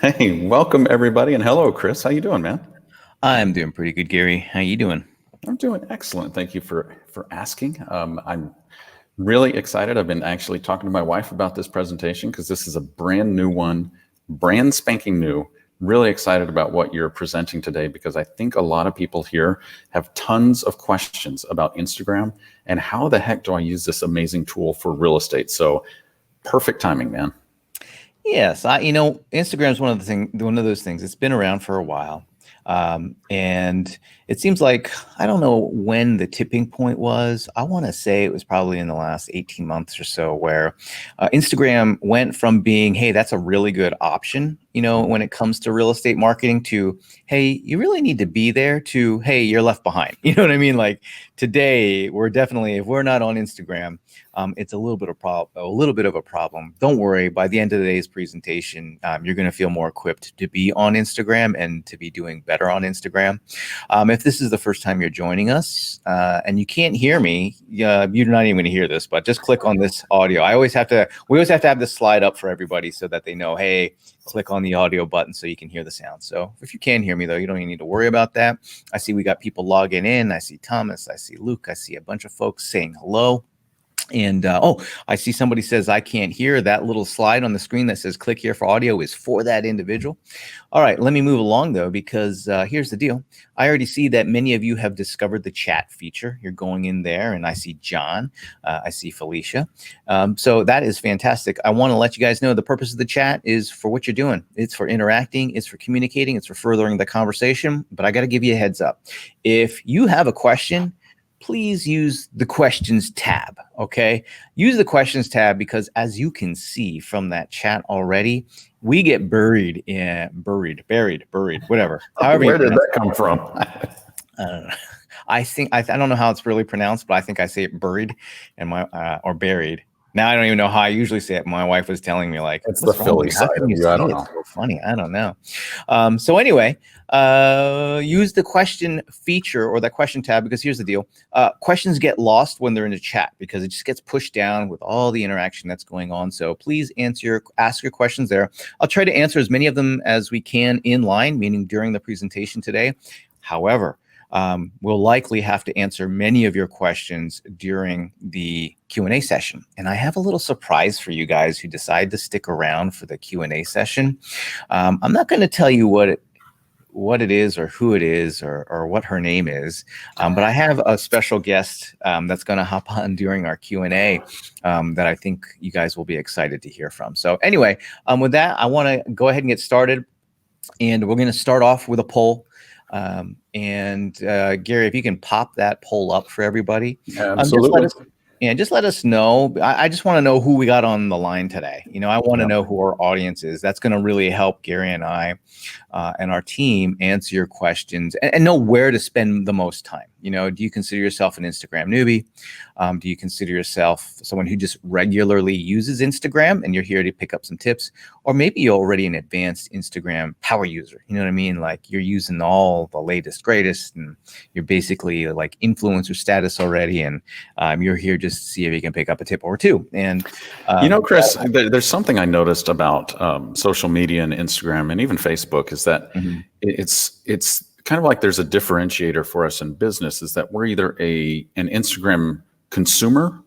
Hey, welcome everybody, and hello, Chris. How you doing, man? I'm doing pretty good, Gary. How you doing? I'm doing excellent. Thank you for asking. I'm really excited. I've been actually talking to my wife about this presentation because this is a brand new one, brand spanking new. Really excited about what you're presenting today because I think a lot of people here have tons of questions about Instagram and how the heck do I use this amazing tool for real estate? So perfect timing, man. Yes, Instagram is one of those things. It's been around for a while, and it seems like I don't know when the tipping point was. I want to say it was probably in the last 18 months or so, where Instagram went from being, "Hey, that's a really good option," when it comes to real estate marketing, to, "Hey, you really need to be there," to, "Hey, you're left behind." You know what I mean? Like today, we're definitely, if we're not on Instagram, it's a little bit of a problem. Don't worry. By the end of today's presentation, you're going to feel more equipped to be on Instagram and to be doing better on Instagram. If this is the first time you're joining us and you can't hear me, you're not even going to hear this. But just click on this audio. We always have to have this slide up for everybody so that they know, hey, click on the audio button so you can hear the sound. So if you can hear me, though, you don't even need to worry about that. I see we got people logging in. I see Thomas. I see Luke. I see a bunch of folks saying hello. And I see somebody says I can't hear. That little slide on the screen that says click here for audio is for that individual. All right, let me move along though, because here's the deal. I already see that many of you have discovered the chat feature. You're going in there, and I see John, I see Felicia. So that is fantastic. I want to let you guys know the purpose of the chat is for what you're doing. It's for interacting, it's for communicating, it's for furthering the conversation. But I got to give you a heads up. If you have a question, please use the questions tab. Okay, use the questions tab, because as you can see from that chat already, we get buried, whatever. However, Where did that come from? I don't know. I don't know how it's really pronounced, but I think I say it buried and or buried. Now I don't even know how I usually say it. My wife was telling me, like, It's the "What's wrong with Philly you? How side can of you you. I say don't it know. so funny?" I don't know. So anyway, use the question feature or that question tab, because here's the deal. Questions get lost when they're in the chat because it just gets pushed down with all the interaction that's going on. So please ask your questions there. I'll try to answer as many of them as we can in line, meaning during the presentation today. However, we'll likely have to answer many of your questions during the Q&A session. And I have a little surprise for you guys who decide to stick around for the Q&A session. I'm not going to tell you what it is or who it is or what her name is, but I have a special guest that's going to hop on during our Q&A that I think you guys will be excited to hear from. So anyway, with that, I want to go ahead and get started. And we're going to start off with a poll. Gary, if you can pop that poll up for everybody. Absolutely. Just let us know. I just want to know who we got on the line today. I want to know who our audience is. That's going to really help Gary and I and our team answer your questions and know where to spend the most time. Do you consider yourself an Instagram newbie? Do you consider yourself someone who just regularly uses Instagram and you're here to pick up some tips? Or maybe you're already an advanced Instagram power user. You know what I mean? Like you're using all the latest, greatest, and you're basically like influencer status already. And you're here just to see if you can pick up a tip or two. And Chris, there's something I noticed about social media and Instagram and even Facebook is that it's kind of like there's a differentiator for us in business is that we're either an Instagram consumer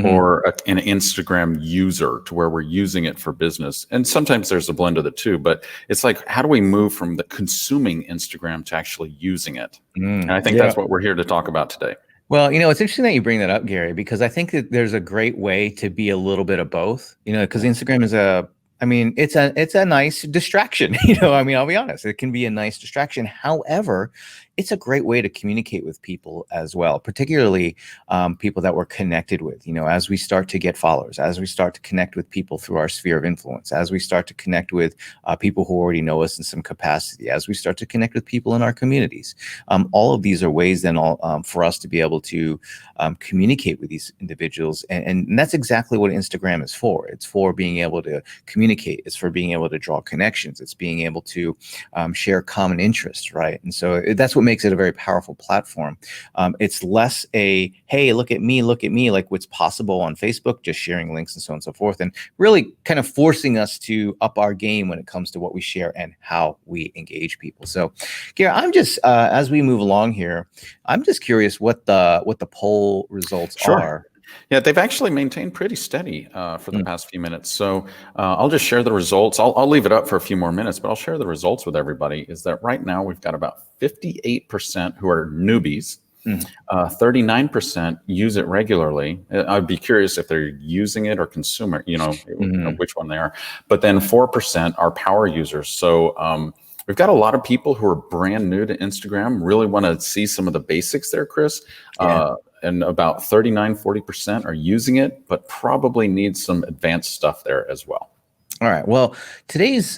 or an Instagram user to where we're using it for business. And sometimes there's a blend of the two, but it's like, how do we move from the consuming Instagram to actually using it? And I think that's what we're here to talk about today. Well, it's interesting that you bring that up, Gary, because I think that there's a great way to be a little bit of both, because Instagram is it's a nice distraction. I'll be honest, it can be a nice distraction. However, it's a great way to communicate with people as well, particularly people that we're connected with. As we start to get followers, as we start to connect with people through our sphere of influence, as we start to connect with people who already know us in some capacity, as we start to connect with people in our communities. All of these are ways then for us to be able to communicate with these individuals. And that's exactly what Instagram is for. It's for being able to communicate. It's for being able to draw connections. It's being able to share common interests, right? And so that's what makes it a very powerful platform. It's less a, hey, look at me, like what's possible on Facebook, just sharing links and so on and so forth, and really kind of forcing us to up our game when it comes to what we share and how we engage people. So, Gary, I'm just as we move along here, I'm just curious what the poll results are. Yeah, they've actually maintained pretty steady for the past few minutes. So I'll just share the results. I'll leave it up for a few more minutes, but I'll share the results with everybody. Is that right now we've got about 58% who are newbies, 39% use it regularly. I'd be curious if they're using it or consumer, which one they are. But then 4% are power users. So we've got a lot of people who are brand new to Instagram, really want to see some of the basics there, Chris. Yeah. And about 40% are using it, but probably need some advanced stuff there as well. All right. Well, today's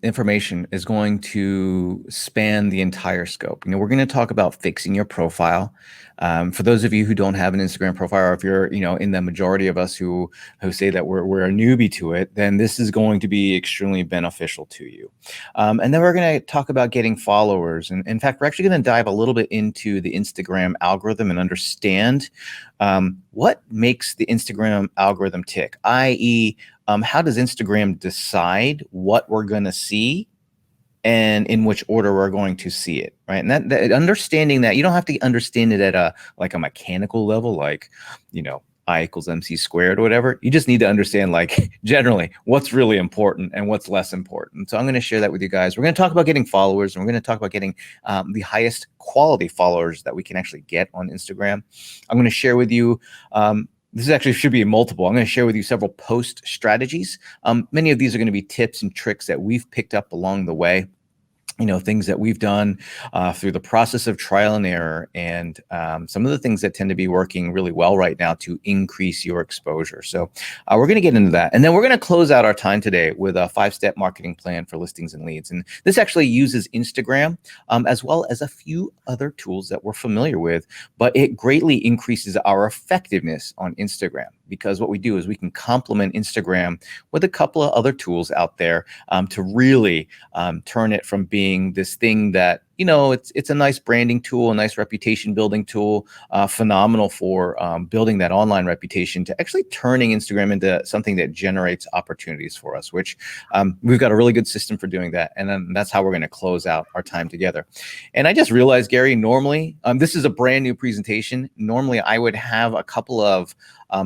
information is going to span the entire scope. We're going to talk about fixing your profile. For those of you who don't have an Instagram profile, or if you're, in the majority of us who say that we're a newbie to it, then this is going to be extremely beneficial to you. And then we're going to talk about getting followers. And in fact, we're actually going to dive a little bit into the Instagram algorithm and understand what makes the Instagram algorithm tick, i.e., how does Instagram decide what we're going to see and in which order we're going to see it, right? And that understanding that, you don't have to understand it at a mechanical level, like, I equals MC squared or whatever. You just need to understand, like, generally what's really important and what's less important. So I'm going to share that with you guys. We're going to talk about getting followers, and we're going to talk about getting the highest quality followers that we can actually get on Instagram. I'm going to share with you this actually should be multiple. I'm going to share with you several post strategies. Many of these are going to be tips and tricks that we've picked up along the way. Things that we've done through the process of trial and error, and some of the things that tend to be working really well right now to increase your exposure. So we're going to get into that. And then we're going to close out our time today with a 5-step marketing plan for listings and leads. And this actually uses Instagram as well as a few other tools that we're familiar with, but it greatly increases our effectiveness on Instagram, because what we do is we can complement Instagram with a couple of other tools out there to really turn it from being this thing that, it's a nice branding tool, a nice reputation building tool, phenomenal for building that online reputation, to actually turning Instagram into something that generates opportunities for us, which we've got a really good system for doing that. And then that's how we're going to close out our time together. And I just realized, Gary, normally, this is a brand new presentation. Normally I would have a couple of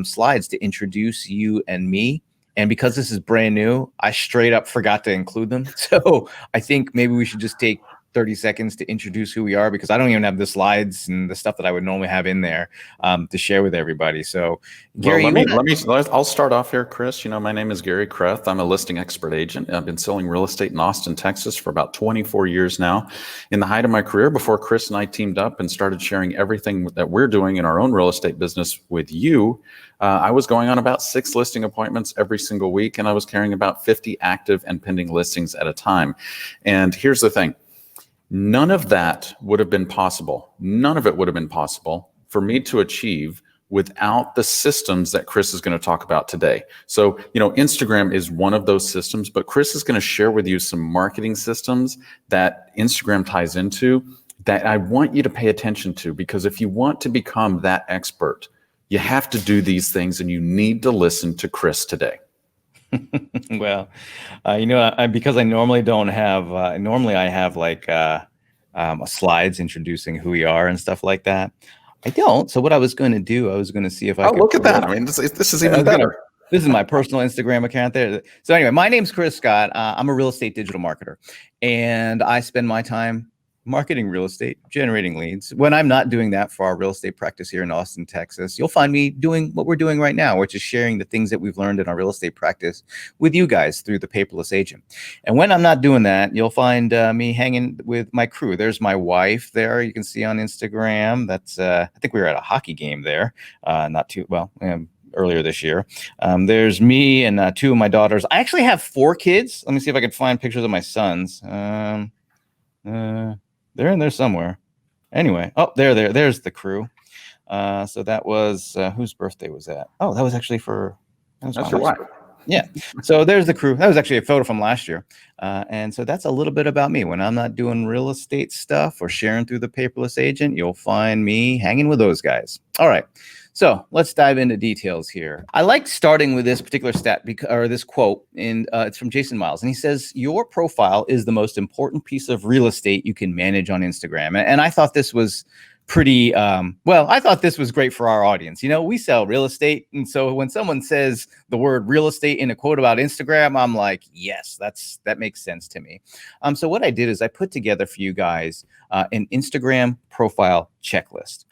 slides to introduce you and me. And because this is brand new, I straight up forgot to include them. So I think maybe we should just take 30 seconds to introduce who we are, because I don't even have the slides and the stuff that I would normally have in there to share with everybody. So, Gary, I'll start off here, Chris. My name is Gary Kreth. I'm a listing expert agent. I've been selling real estate in Austin, Texas for about 24 years now. In the height of my career, before Chris and I teamed up and started sharing everything that we're doing in our own real estate business with you, I was going on about 6 listing appointments every single week, and I was carrying about 50 active and pending listings at a time. And here's the thing. None of that would have been possible. None of it would have been possible for me to achieve without the systems that Chris is going to talk about today. So, Instagram is one of those systems, but Chris is going to share with you some marketing systems that Instagram ties into that I want you to pay attention to, because if you want to become that expert, you have to do these things, and you need to listen to Chris today. Well, because I normally don't have, normally I have slides introducing who we are and stuff like that. I don't. So what I was going to do, I was going to see if I could. Oh, look at that. I mean, this is even better. This is my personal Instagram account there. So anyway, my name's Chris Scott. I'm a real estate digital marketer, and I spend my time marketing real estate, generating leads. When I'm not doing that for our real estate practice here in Austin, Texas, you'll find me doing what we're doing right now, which is sharing the things that we've learned in our real estate practice with you guys through the Paperless Agent. And when I'm not doing that, you'll find me hanging with my crew. There's my wife there. You can see on Instagram. That's I think we were at a hockey game there, not too well. Earlier this year. There's me and 2 of my daughters. I actually have 4 kids. Let me see if I can find pictures of my sons. They're in there somewhere. Anyway, there's the crew. So that was whose birthday was that? Oh, that was actually that's your wife. Yeah. So there's the crew. That was actually a photo from last year. And so that's a little bit about me. When I'm not doing real estate stuff or sharing through the paperless agent, you'll find me hanging with those guys. All right. So let's dive into details here. I like starting with this particular stat or this quote, and it's from Jason Miles. And he says, your profile is the most important piece of real estate you can manage on Instagram. And I thought this was pretty I thought this was great for our audience. We sell real estate, and so when someone says the word real estate in a quote about Instagram, I'm like, yes, that makes sense to me. So what I did is I put together for you guys an Instagram profile checklist.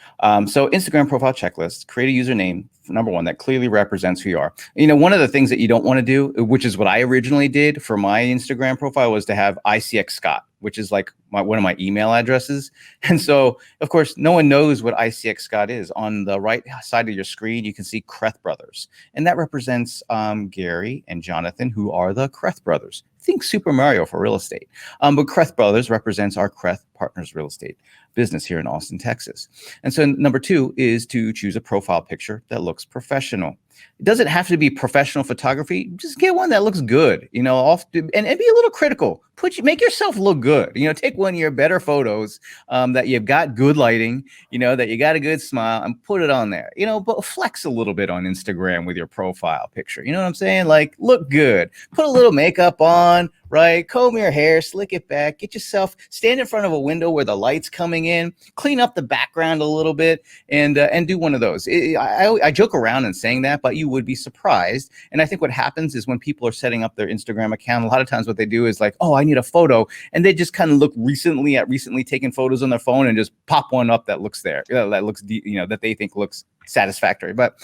So Instagram profile checklist: create a username, number one, that clearly represents who you are. One of the things that you don't want to do, which is what I originally did for my Instagram profile, was to have ICX Scott, which is like one of my email addresses. And so, of course, no one knows what ICX Scott is. On the right side of your screen, you can see Kreth Brothers. And that represents Gary and Jonathan, who are the Kreth Brothers. Think Super Mario for real estate. But Kreth Brothers represents our Kreth Partners Real Estate business here in Austin, Texas. And so number two is to choose a profile picture that looks professional. It doesn't have to be professional photography. Just get one that looks good, and be a little critical. Make yourself look good. Take one of your better photos that you've got good lighting, that you got a good smile, and put it on there. But flex a little bit on Instagram with your profile picture. You know what I'm saying? Like, look good. Put a little makeup on, right? Comb your hair, slick it back. Get yourself, stand in front of a window where the light's coming in. Clean up the background a little bit, and do one of those. I joke around in saying that, but you would be surprised. And I think what happens is when people are setting up their Instagram account, a lot of times what they do is like, oh, I need a photo, and they just kind of look recently taken photos on their phone and just pop one up that looks there, that looks, that they think looks satisfactory. But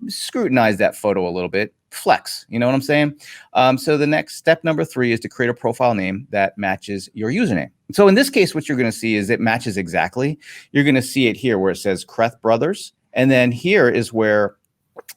scrutinize that photo a little bit. Flex, you know what I'm saying? So the next step, number 3, is to create a profile name that matches your username. So in this case, what you're going to see is it matches exactly. You're going to see it here where it says Kreth Brothers, and then here is where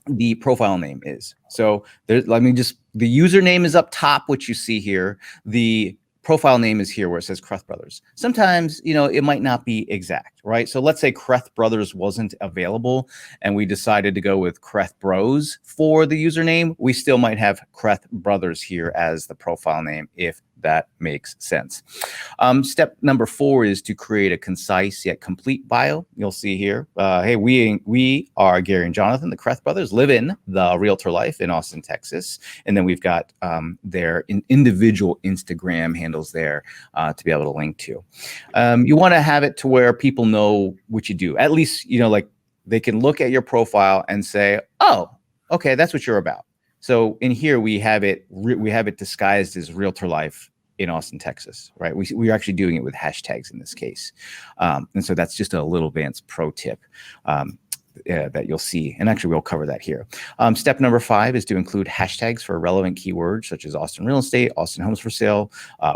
the profile name is. So the username is up top, which you see here. The profile name is here where it says Kreth Brothers. Sometimes, it might not be exact, right? So let's say Kreth Brothers wasn't available and we decided to go with Kreth Bros for the username. We still might have Kreth Brothers here as the profile name, if that makes sense. Step number 4 is to create a concise yet complete bio. You'll see here, hey, we are Gary and Jonathan, the Kreth Brothers, live in the realtor life in Austin, Texas. And then we've got their individual Instagram handles there to be able to link to. You want to have it to where people know what you do. At least, like they can look at your profile and say, oh, okay, that's what you're about. So in here, we have it disguised as realtor life in Austin, Texas, right? We're actually doing it with hashtags in this case. And so that's just a little advanced pro tip that you'll see. And actually, we'll cover that here. Step number 5 is to include hashtags for relevant keywords such as Austin real estate, Austin homes for sale,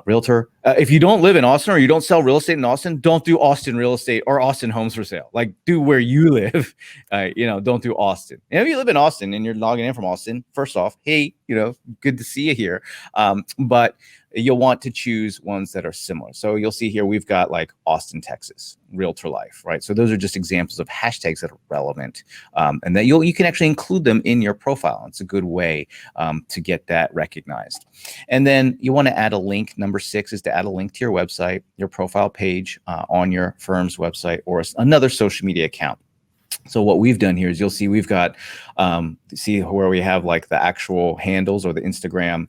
realtor. If you don't live in Austin or you don't sell real estate in Austin, don't do Austin real estate or Austin homes for sale. Like, do where you live. Don't do Austin. And if you live in Austin and you're logging in from Austin, first off, hey, good to see you here. But you'll want to choose ones that are similar. So you'll see here, we've got like Austin, Texas, realtor life, right? So those are just examples of hashtags that are relevant, and that you can actually include them in your profile. It's a good way to get that recognized. And then you want to add a link. Number 6 is to add a link to your website, your profile page on your firm's website, or another social media account. So what we've done here is you'll see we've got, see where we have like the actual handles or the Instagram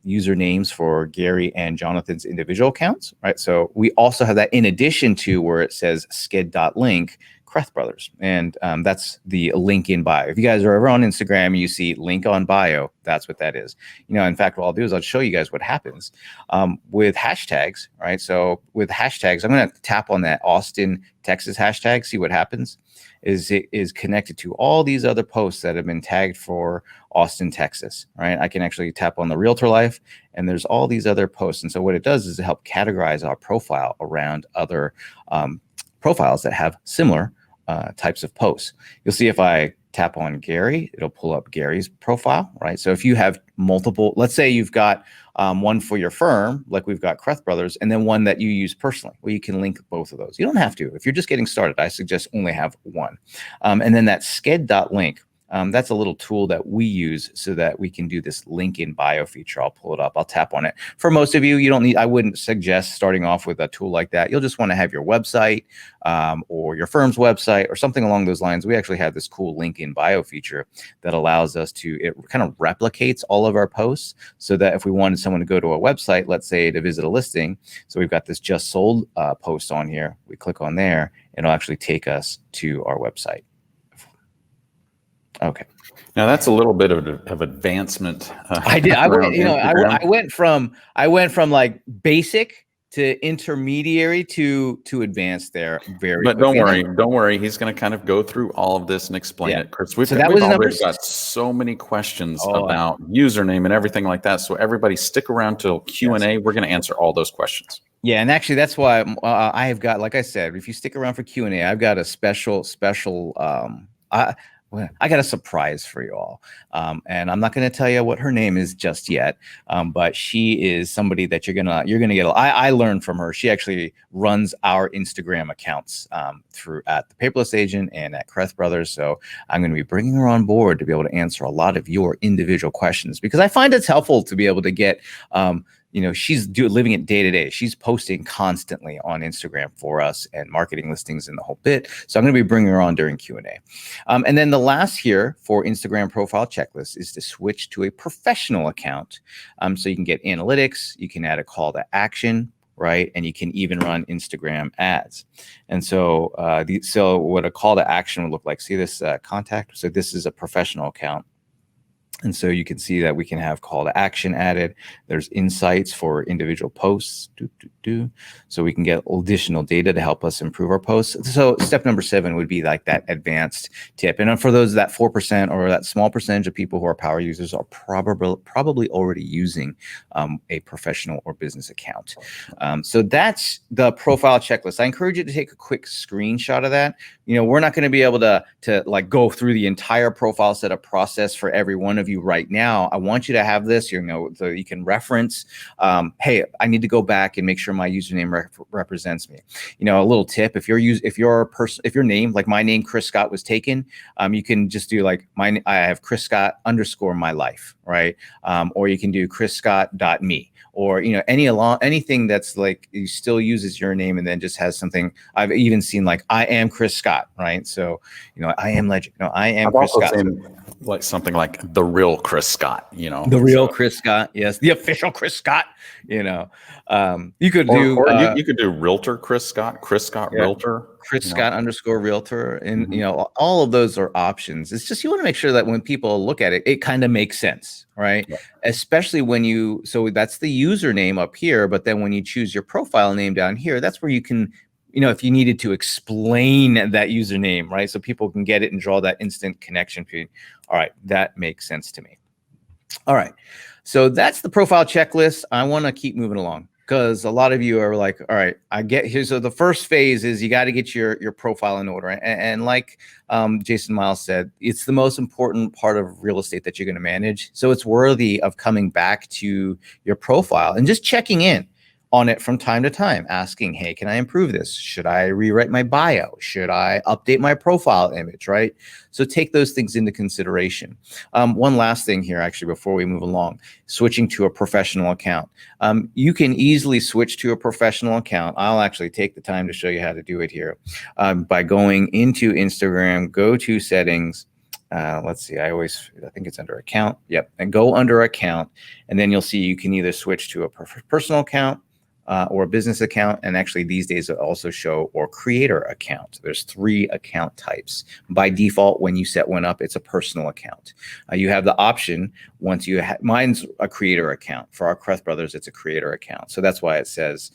usernames for Gary and Jonathan's individual accounts, right? So we also have that in addition to where it says sked.link Kreth Brothers. And that's the link in bio. If you guys are ever on Instagram and you see link on bio, that's what that is. In fact, what I'll do is I'll show you guys what happens with hashtags, right? So with hashtags, I'm going to tap on that Austin, Texas hashtag, see what happens. It is connected to all these other posts that have been tagged for Austin, Texas, right? I can actually tap on the realtor life and there's all these other posts. And so what it does is it help categorize our profile around other profiles that have similar types of posts. You'll see if I tap on Gary, it'll pull up Gary's profile, right? So if you have multiple, let's say you've got one for your firm, like we've got Kreth Brothers, and then one that you use personally, well, you can link both of those. You don't have to. If you're just getting started, I suggest only have one. And then that sked.link, That's a little tool that we use so that we can do this link in bio feature. I'll pull it up. I'll tap on it. For most of you, you don't need, I wouldn't suggest starting off with a tool like that. You'll just want to have your website or your firm's website or something along those lines. We actually have this cool link in bio feature that allows us to, it kind of replicates all of our posts so that if we wanted someone to go to a website, let's say to visit a listing, so we've got this just sold post on here, we click on there, it'll actually take us to our website. Okay. Now that's a little bit of advancement. I did. I went, you know, I went from like basic to intermediary to advanced there. But don't worry. He's going to kind of go through all of this and explain it, Chris. We've already got so many questions about username and everything like that. So everybody stick around till Q&A. We're going to answer all those questions. Yeah, and actually that's why I have got, like I said, if you stick around for Q&A, I've got a special. I got a surprise for you all. And I'm not going to tell you what her name is just yet. But she is somebody that you're gonna get. I learned from her. She actually runs our Instagram accounts through at the Paperless Agent and at Kreth Brothers. So I'm going to be bringing her on board to be able to answer a lot of your individual questions, because I find it's helpful to be able to get you know, she's living it day to day. She's posting constantly on Instagram for us and marketing listings and the whole bit. So I'm going to be bringing her on during Q&A. And then the last here for Instagram profile checklist is to switch to a professional account. So you can get analytics, you can add a call to action, right? And you can even run Instagram ads. And so, so what a call to action would look like, see this contact? So this is a professional account. And so you can see that we can have call to action added. There's insights for individual posts. So we can get additional data to help us improve our posts. So step number 7 would be like that advanced tip. And for those, that 4% or that small percentage of people who are power users are probably already using a professional or business account. So that's the profile checklist. I encourage you to take a quick screenshot of that. You know, we're not going to be able to like go through the entire profile setup process for every one of you right now. I want you to have this, you know, so you can reference, hey, I need to go back and make sure my username represents me. You know, a little tip, if your name, like my name, Chris Scott, was taken, you can just do like I have Chris Scott _ my life, right? Or you can do chrisscott.me, or, you know, anything that's like you still uses your name and then just has something. I've even seen like I am Chris Scott, right? So, you know, I am legend. No, I am Chris Scott. Like something like the real Chris Scott, you know, the real Chris Scott. Yes. The official Chris Scott, you know, you could do, you could do realtor Chris Scott realtor, Chris Scott _ realtor. And, you know, all of those are options. It's just, you want to make sure that when people look at it, it kind of makes sense, right? Yeah. Especially when so that's the username up here, but then when you choose your profile name down here, that's where you can, you know, if you needed to explain that username, right? So people can get it and draw that instant connection between, all right, that makes sense to me. All right. So that's the profile checklist. I want to keep moving along because a lot of you are like, all right, I get here. So the first phase is you got to get your profile in order. And like Jason Miles said, it's the most important part of real estate that you're going to manage. So it's worthy of coming back to your profile and just checking in on it from time to time, asking, hey, can I improve this? Should I rewrite my bio? Should I update my profile image, right? So take those things into consideration. One last thing here, actually, before we move along, switching to a professional account. You can easily switch to a professional account. I'll actually take the time to show you how to do it here by going into Instagram, go to settings. Let's see, I think it's under account. Yep. And go under account. And then you'll see you can either switch to a personal account or a business account. And actually these days it also show or creator account. There's 3 account types. By default, when you set one up, it's a personal account. You have the option once you mine's a creator account. For our Kreth Brothers, it's a creator account. So that's why it says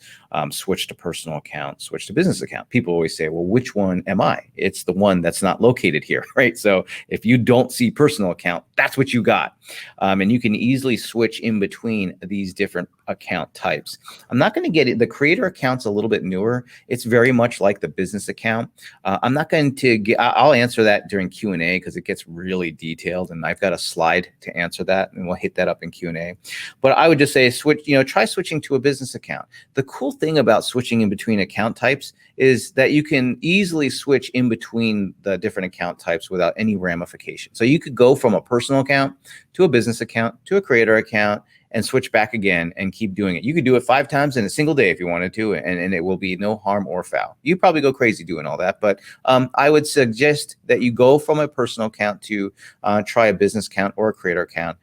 switch to personal account, switch to business account. People always say, well, which one am I? It's the one that's not located here, right? So if you don't see personal account, that's what you got. And you can easily switch in between these different account types. I'm not going to get it. The creator account's a little bit newer. It's very much like the business account. I'm not going to get, I'll answer that during Q&A because it gets really detailed, and I've got a slide to answer that, and we'll hit that up in Q&A. But I would just say try switching to a business account. The cool thing about switching in between account types is that you can easily switch in between the different account types without any ramification. So you could go from a personal account to a business account to a creator account and switch back again and keep doing it. You could do it 5 times in a single day if you wanted to, and it will be no harm or foul. You probably go crazy doing all that, but I would suggest that you go from a personal account to try a business account or a creator account.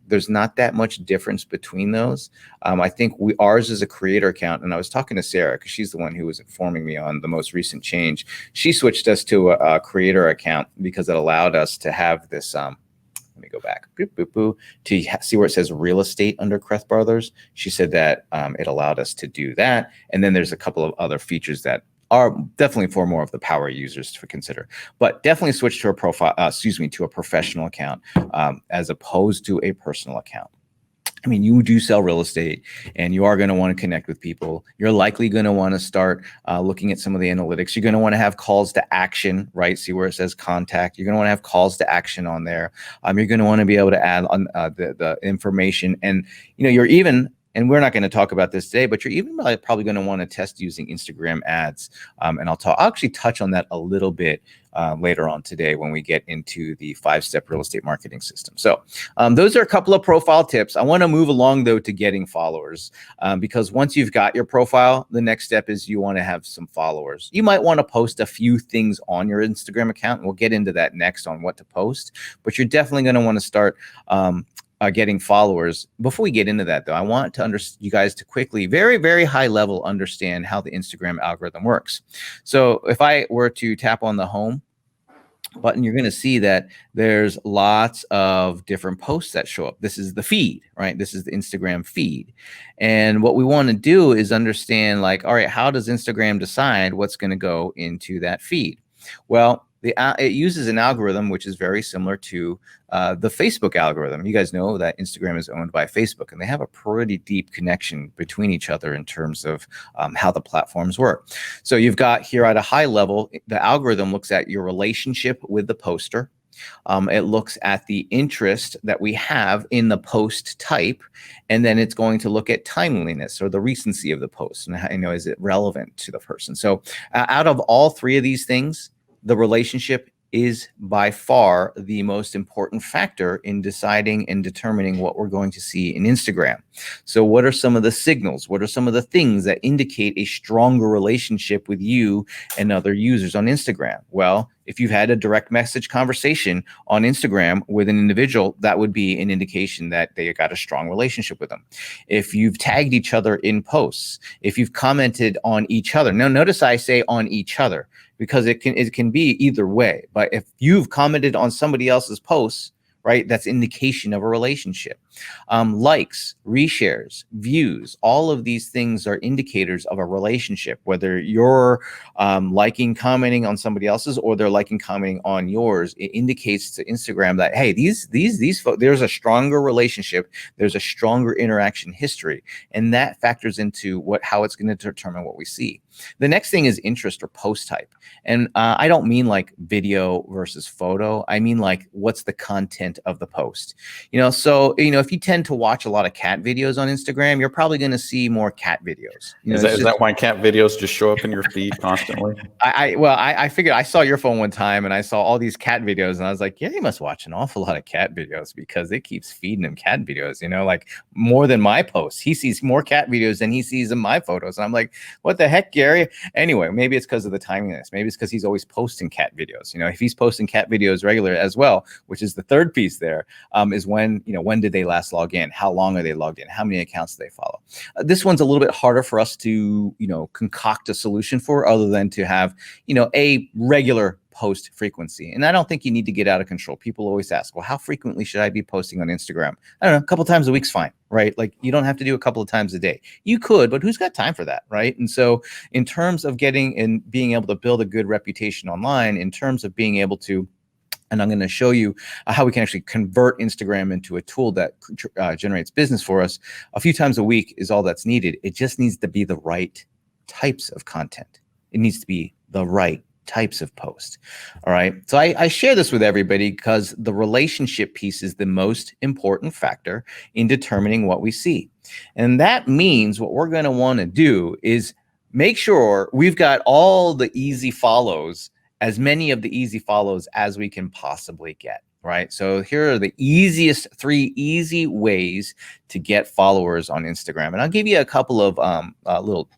There's not that much difference between those. I think ours is a creator account, and I was talking to Sarah because she's the one who was informing me on the most recent change. She switched us to a creator account because it allowed us to have this. Let me go back to see where it says real estate under Kreth Brothers. She said that it allowed us to do that, and then there's a couple of other features that are definitely for more of the power users to consider, but definitely switch to a to a professional account as opposed to a personal account. I mean, you do sell real estate and you are going to want to connect with people. You're likely going to want to start looking at some of the analytics. You're going to want to have calls to action, right? See where it says contact. You're going to want to have calls to action on there. You're going to want to be able to add on the information, and you're even, and we're not going to talk about this today, but you're even probably going to want to test using Instagram ads. And I'll actually touch on that a little bit later on today when we get into the 5-step real estate marketing system. So those are a couple of profile tips. I want to move along though to getting followers because once you've got your profile, the next step is you want to have some followers. You might want to post a few things on your Instagram account. We'll get into that next on what to post, but you're definitely going to want to start getting followers. Before we get into that though, I want you guys to quickly, very, very high level, understand how the Instagram algorithm works. So if I were to tap on the home button, you're going to see that there's lots of different posts that show up. This is the feed, right? This is the Instagram feed. And what we want to do is understand, like, all right, how does Instagram decide what's going to go into that feed? Well, it uses an algorithm which is very similar to the Facebook algorithm. You guys know that Instagram is owned by Facebook, and they have a pretty deep connection between each other in terms of how the platforms work. So you've got here at a high level, the algorithm looks at your relationship with the poster. It looks at the interest that we have in the post type, and then it's going to look at timeliness or the recency of the post, and is it relevant to the person. So out of all 3 of these things, the relationship is by far the most important factor in deciding and determining what we're going to see in Instagram. So what are some of the signals? What are some of the things that indicate a stronger relationship with you and other users on Instagram? Well, if you've had a direct message conversation on Instagram with an individual, that would be an indication that they got a strong relationship with them. If you've tagged each other in posts, if you've commented on each other. Now, notice I say on each other because it can be either way. But if you've commented on somebody else's posts, right, that's indication of a relationship. Likes, reshares, views, all of these things are indicators of a relationship, whether you're liking, commenting on somebody else's or they're liking, commenting on yours. It indicates to Instagram that, hey, these folks, there's a stronger relationship, there's a stronger interaction history, and that factors into how it's going to determine what we see. The next thing is interest or post type. And I don't mean like video versus photo. I mean like what's the content of the post. So if you tend to watch a lot of cat videos on Instagram, you're probably going to see more cat videos. Is that why cat videos just show up in your feed constantly? I figured, I saw your phone one time and I saw all these cat videos and I was like, yeah, he must watch an awful lot of cat videos because it keeps feeding him cat videos, like more than my posts. He sees more cat videos than he sees in my photos. And I'm like, what the heck, Gary? Anyway, maybe it's because of the timeliness. Maybe it's because he's always posting cat videos. If he's posting cat videos regular as well, which is the third piece there, is when did they last log in? How long are they logged in? How many accounts do they follow? This one's a little bit harder for us to, concoct a solution for, other than to have, a regular post frequency. And I don't think you need to get out of control. People always ask, well, how frequently should I be posting on Instagram? I don't know, a couple times a week's fine, right? Like you don't have to do a couple of times a day. You could, but who's got time for that, right? And so in terms of getting and being able to build a good reputation online, in terms of being able to And I'm going to show you how we can actually convert Instagram into a tool that generates business for us. A few times a week is all that's needed. It just needs to be the right types of content. It needs to be the right types of posts. All right. So I share this with everybody because the relationship piece is the most important factor in determining what we see. And that means what we're going to want to do is make sure we've got all the easy follows, as many of the easy follows as we can possibly get, right? So here are the three easy ways to get followers on Instagram. And I'll give you a couple of little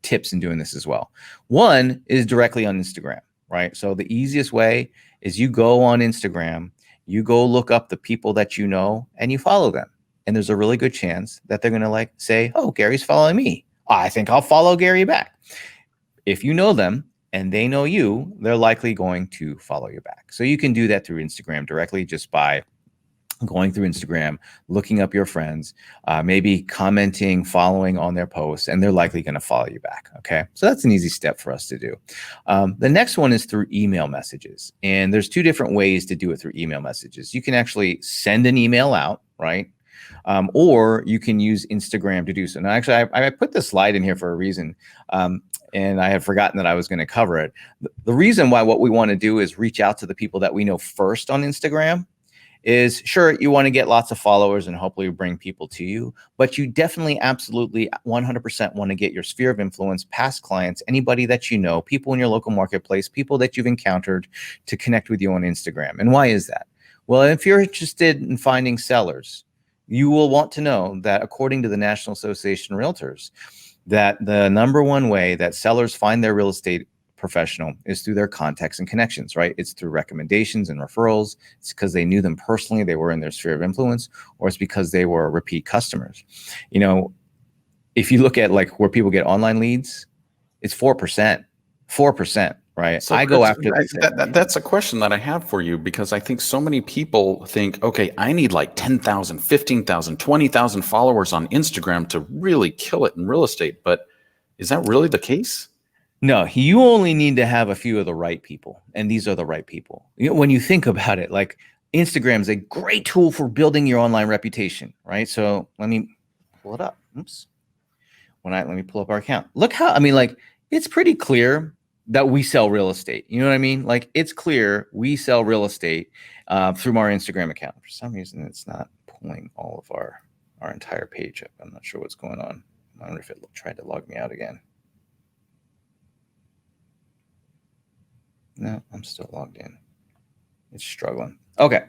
tips in doing this as well. One is directly on Instagram, right? So the easiest way is you go on Instagram, you go look up the people that you know, and you follow them. And there's a really good chance that they're going to say, oh, Gary's following me. I think I'll follow Gary back. If you know them, and they know you, they're likely going to follow you back. So you can do that through Instagram directly just by going through Instagram, looking up your friends, maybe commenting, following on their posts, and they're likely going to follow you back. Okay. So that's an easy step for us to do. The next one is through email messages. And there's two different ways to do it through email messages. You can actually send an email out, right? Or you can use Instagram to do so. Now, actually, I put this slide in here for a reason. And I had forgotten that I was going to cover it. The reason why what we want to do is reach out to the people that we know first on Instagram is, sure, you want to get lots of followers and hopefully bring people to you, but you definitely, absolutely 100% want to get your sphere of influence, past clients, anybody that you know, people in your local marketplace, people that you've encountered to connect with you on Instagram. And why is that? Well, if you're interested in finding sellers, you will want to know that according to the National Association of Realtors, that the number one way that sellers find their real estate professional is through their contacts and connections, right? It's through recommendations and referrals. It's because they knew them personally, they were in their sphere of influence, or it's because they were repeat customers. You know, if you look at where people get online leads, it's 4%, right? So I go after that's a question that I have for you, because I think so many people think, okay, I need 10,000, 15,000, 20,000 followers on Instagram to really kill it in real estate. But is that really the case? No, you only need to have a few of the right people. And these are the right people. You know, when you think about it, Instagram is a great tool for building your online reputation, right? So let me pull it up. Oops. Let me pull up our account. Look how, it's pretty clear that we sell real estate. You know what I mean? It's clear we sell real estate through our Instagram account. For some reason, it's not pulling all of our entire page up. I'm not sure what's going on. I wonder if it tried to log me out again. No, I'm still logged in. It's struggling. Okay.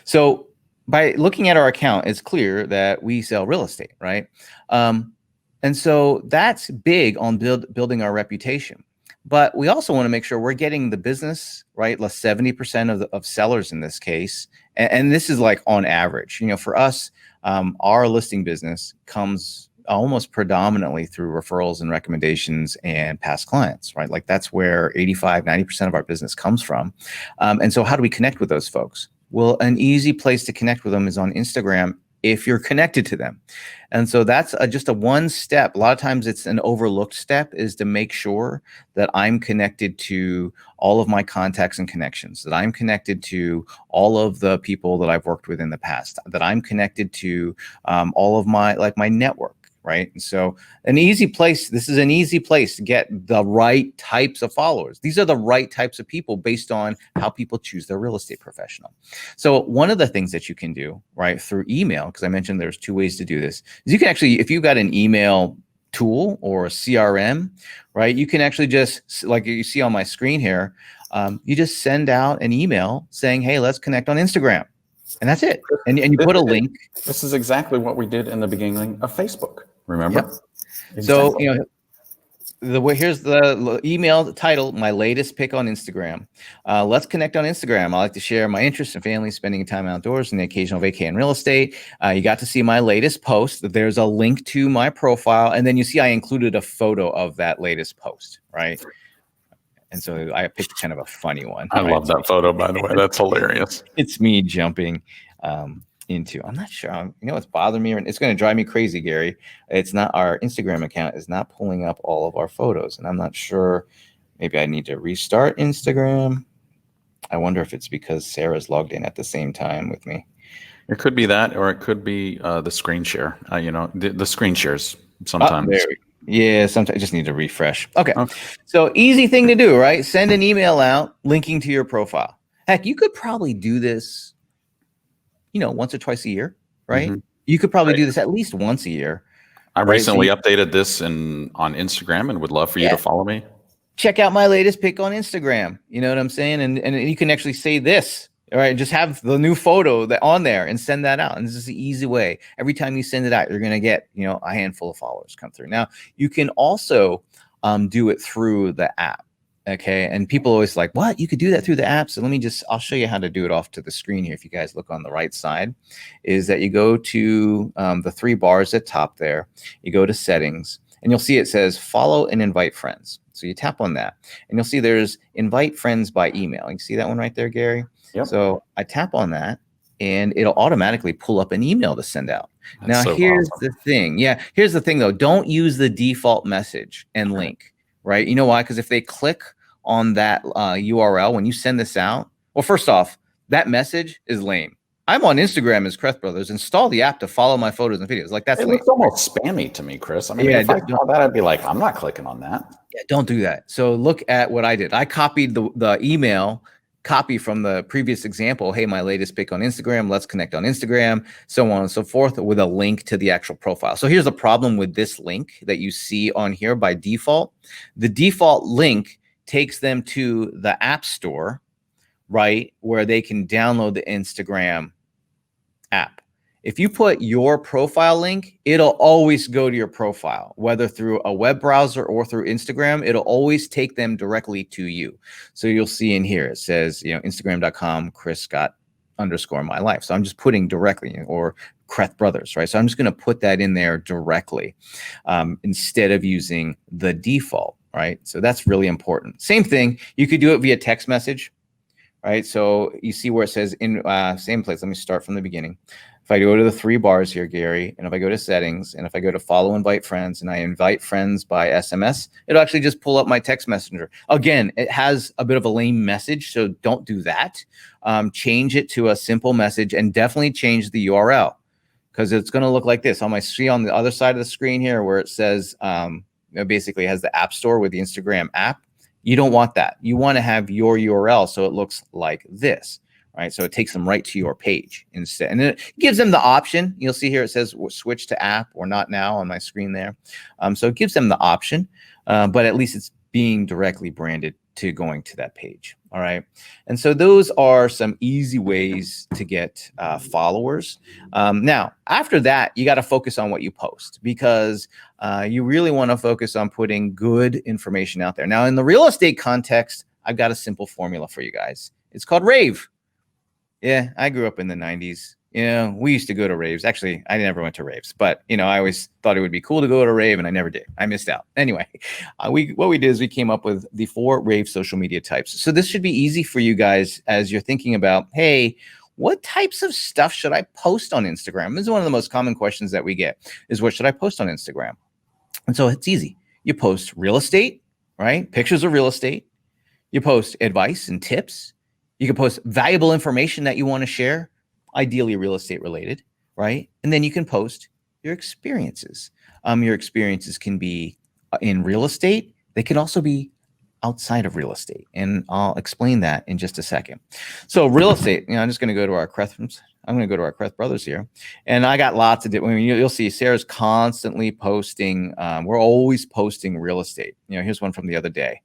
So by looking at our account, it's clear that we sell real estate, right? And so that's big on building our reputation. But we also want to make sure we're getting the business, right? 70% of sellers in this case. And this is on average, for us, our listing business comes almost predominantly through referrals and recommendations and past clients, right? That's where 85, 90% of our business comes from. And so how do we connect with those folks? Well, an easy place to connect with them is on Instagram if you're connected to them. And so that's just a one step. A lot of times it's an overlooked step, is to make sure that I'm connected to all of my contacts and connections, that I'm connected to all of the people that I've worked with in the past, that I'm connected to all of my network. Right. And so this is an easy place to get the right types of followers. These are the right types of people based on how people choose their real estate professional. So one of the things that you can do, right, through email, because I mentioned there's two ways to do this, is you can actually, if you've got an email tool or a CRM, right, you can actually just, like you see on my screen here, you just send out an email saying, hey, let's connect on Instagram. And that's it. And you put a link. This is exactly what we did in the beginning of Facebook. Remember? Yep. Exactly. So, here's the email title, my latest pick on Instagram. Let's connect on Instagram. I like to share my interests and family spending time outdoors and the occasional vacay in real estate. You got to see my latest post. There's a link to my profile. And then you see I included a photo of that latest post, right? And so I picked kind of a funny one. I love that photo, by the way. That's hilarious. It's me jumping into, I'm not sure, what's bothering me, and it's going to drive me crazy, Gary. It's not, our Instagram account is not pulling up all of our photos, and I'm not sure, maybe I need to restart Instagram. I wonder if it's because Sarah's logged in at the same time with me. It could be that, or it could be the screen share. The screen shares Oh, sometimes. there we go. Yeah, sometimes I just need to refresh. Okay. Okay. So easy thing to do, right? Send an email out linking to your profile. Heck, you could probably do this, once or twice a year, right? Mhm. You could probably do this at least once a year. I Right, so recently you- updated this on Instagram and would love for you to follow me. Check out my latest pic on Instagram. You know what I'm saying? And you can actually say this. All right, just have the new photo that on there and send that out. And this is the easy way. Every time you send it out, you're going to get, a handful of followers come through. Now, you can also do it through the app. Okay. And people always like, what? You could do that through the app. So I'll show you how to do it off to the screen here. If you guys look on the right side, is that you go to the 3 bars at top there. You go to settings and you'll see it says follow and invite friends. So you tap on that and you'll see there's invite friends by email. You see that one right there, Gary? Yep. So I tap on that and it'll automatically pull up an email to send out. That's so here's awesome. the thing. Yeah, here's the thing though. Don't use the default message and link, right? You know why? Because if they click on that URL when you send this out, well, first off, that message is lame. I'm on Instagram as Kreth Brothers. Install the app to follow my photos and videos. Like that's It lame. looks almost spammy to me, Chris. I mean, Yeah, if I saw that, I'd be like, I'm not clicking on that. Yeah, don't do that. So look at what I did. I copied the email copy from the previous example. Hey, my latest pic on Instagram. Let's connect on Instagram, so on and so forth, with a link to the actual profile. So here's the problem with this link that you see on here by default. The default link takes them to the App Store, right, where they can download the Instagram app. If you put your profile link, it'll always go to your profile, whether through a web browser or through Instagram. It'll always take them directly to you. So you'll see in here, it says, Instagram.com, Chris Scott _ my life. So I'm just putting directly, or Kreth Brothers, right? So I'm just going to put that in there directly instead of using the default, right? So that's really important. Same thing. You could do it via text message, right? So you see where it says in same place. Let me start from the beginning. If I go to the 3 bars here, Gary, and if I go to settings, and if I go to follow, invite friends, and I invite friends by SMS, it'll actually just pull up my text messenger. Again, it has a bit of a lame message, so don't do that. Change it to a simple message and definitely change the URL because it's going to look like this. See on the other side of the screen here where it says, it basically has the App Store with the Instagram app. You don't want that. You want to have your URL so it looks like this. Right, so it takes them right to your page instead, and it gives them the option. You'll see here it says switch to app or not now on my screen there. So it gives them the option, but at least it's being directly branded to going to that page. All right, and so those are some easy ways to get followers. Now, after that, you got to focus on what you post because you really want to focus on putting good information out there. Now, in the real estate context, I've got a simple formula for you guys. It's called RAVE. Yeah, I grew up in the 90s. We used to go to raves. Actually, I never went to raves, but I always thought it would be cool to go to a rave, and I never did. I missed out. Anyway, what we did is we came up with the 4 rave social media types. So this should be easy for you guys as you're thinking about, hey, what types of stuff should I post on Instagram? This is one of the most common questions that we get is what should I post on Instagram? And so it's easy. You post real estate, right? Pictures of real estate. You post advice and tips. You can post valuable information that you want to share, ideally real estate related, right? And then you can post your experiences. Your experiences can be in real estate. They can also be outside of real estate. And I'll explain that in just a second. So real estate, I'm just going to go to our Kreth Brothers here. And I got lots of different, you'll see Sarah's constantly posting. We're always posting real estate. Here's one from the other day.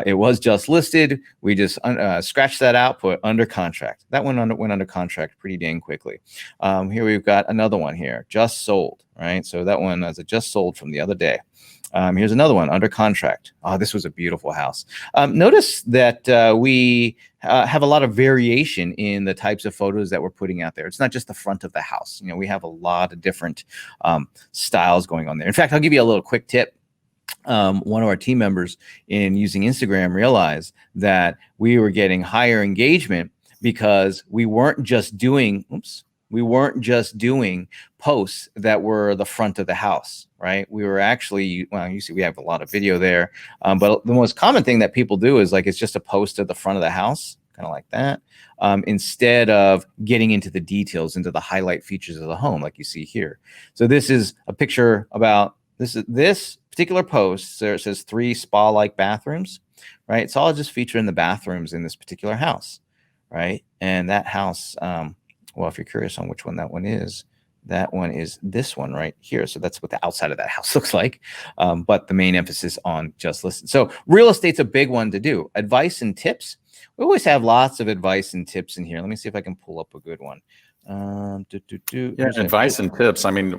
It was just listed. We just scratched that out, put under contract. That one went under contract pretty dang quickly. Here we've got another one here, just sold, right? So that one is a just sold from the other day. Here's another one under contract. Oh, this was a beautiful house. Notice that we have a lot of variation in the types of photos that we're putting out there. It's not just the front of the house. We have a lot of different styles going on there. In fact, I'll give you a little quick tip. One of our team members in using Instagram realized that we were getting higher engagement because we weren't just doing posts that were the front of the house, right? We were actually, you see we have a lot of video there, but the most common thing that people do is like it's just a post at the front of the house, kind of like that, instead of getting into the details, into the highlight features of the home, like you see here. So this is a picture about this particular post. So it says 3 spa-like bathrooms, right? So I'll just feature in the bathrooms in this particular house, right? And that house, well, if you're curious on which one that one is, that one is this one right here. So that's what the outside of that house looks like. But the main emphasis on just listen. So real estate's a big one to do. Advice and tips. We always have lots of advice and tips in here. Let me see if I can pull up a good one. Yeah, advice and tips. I mean,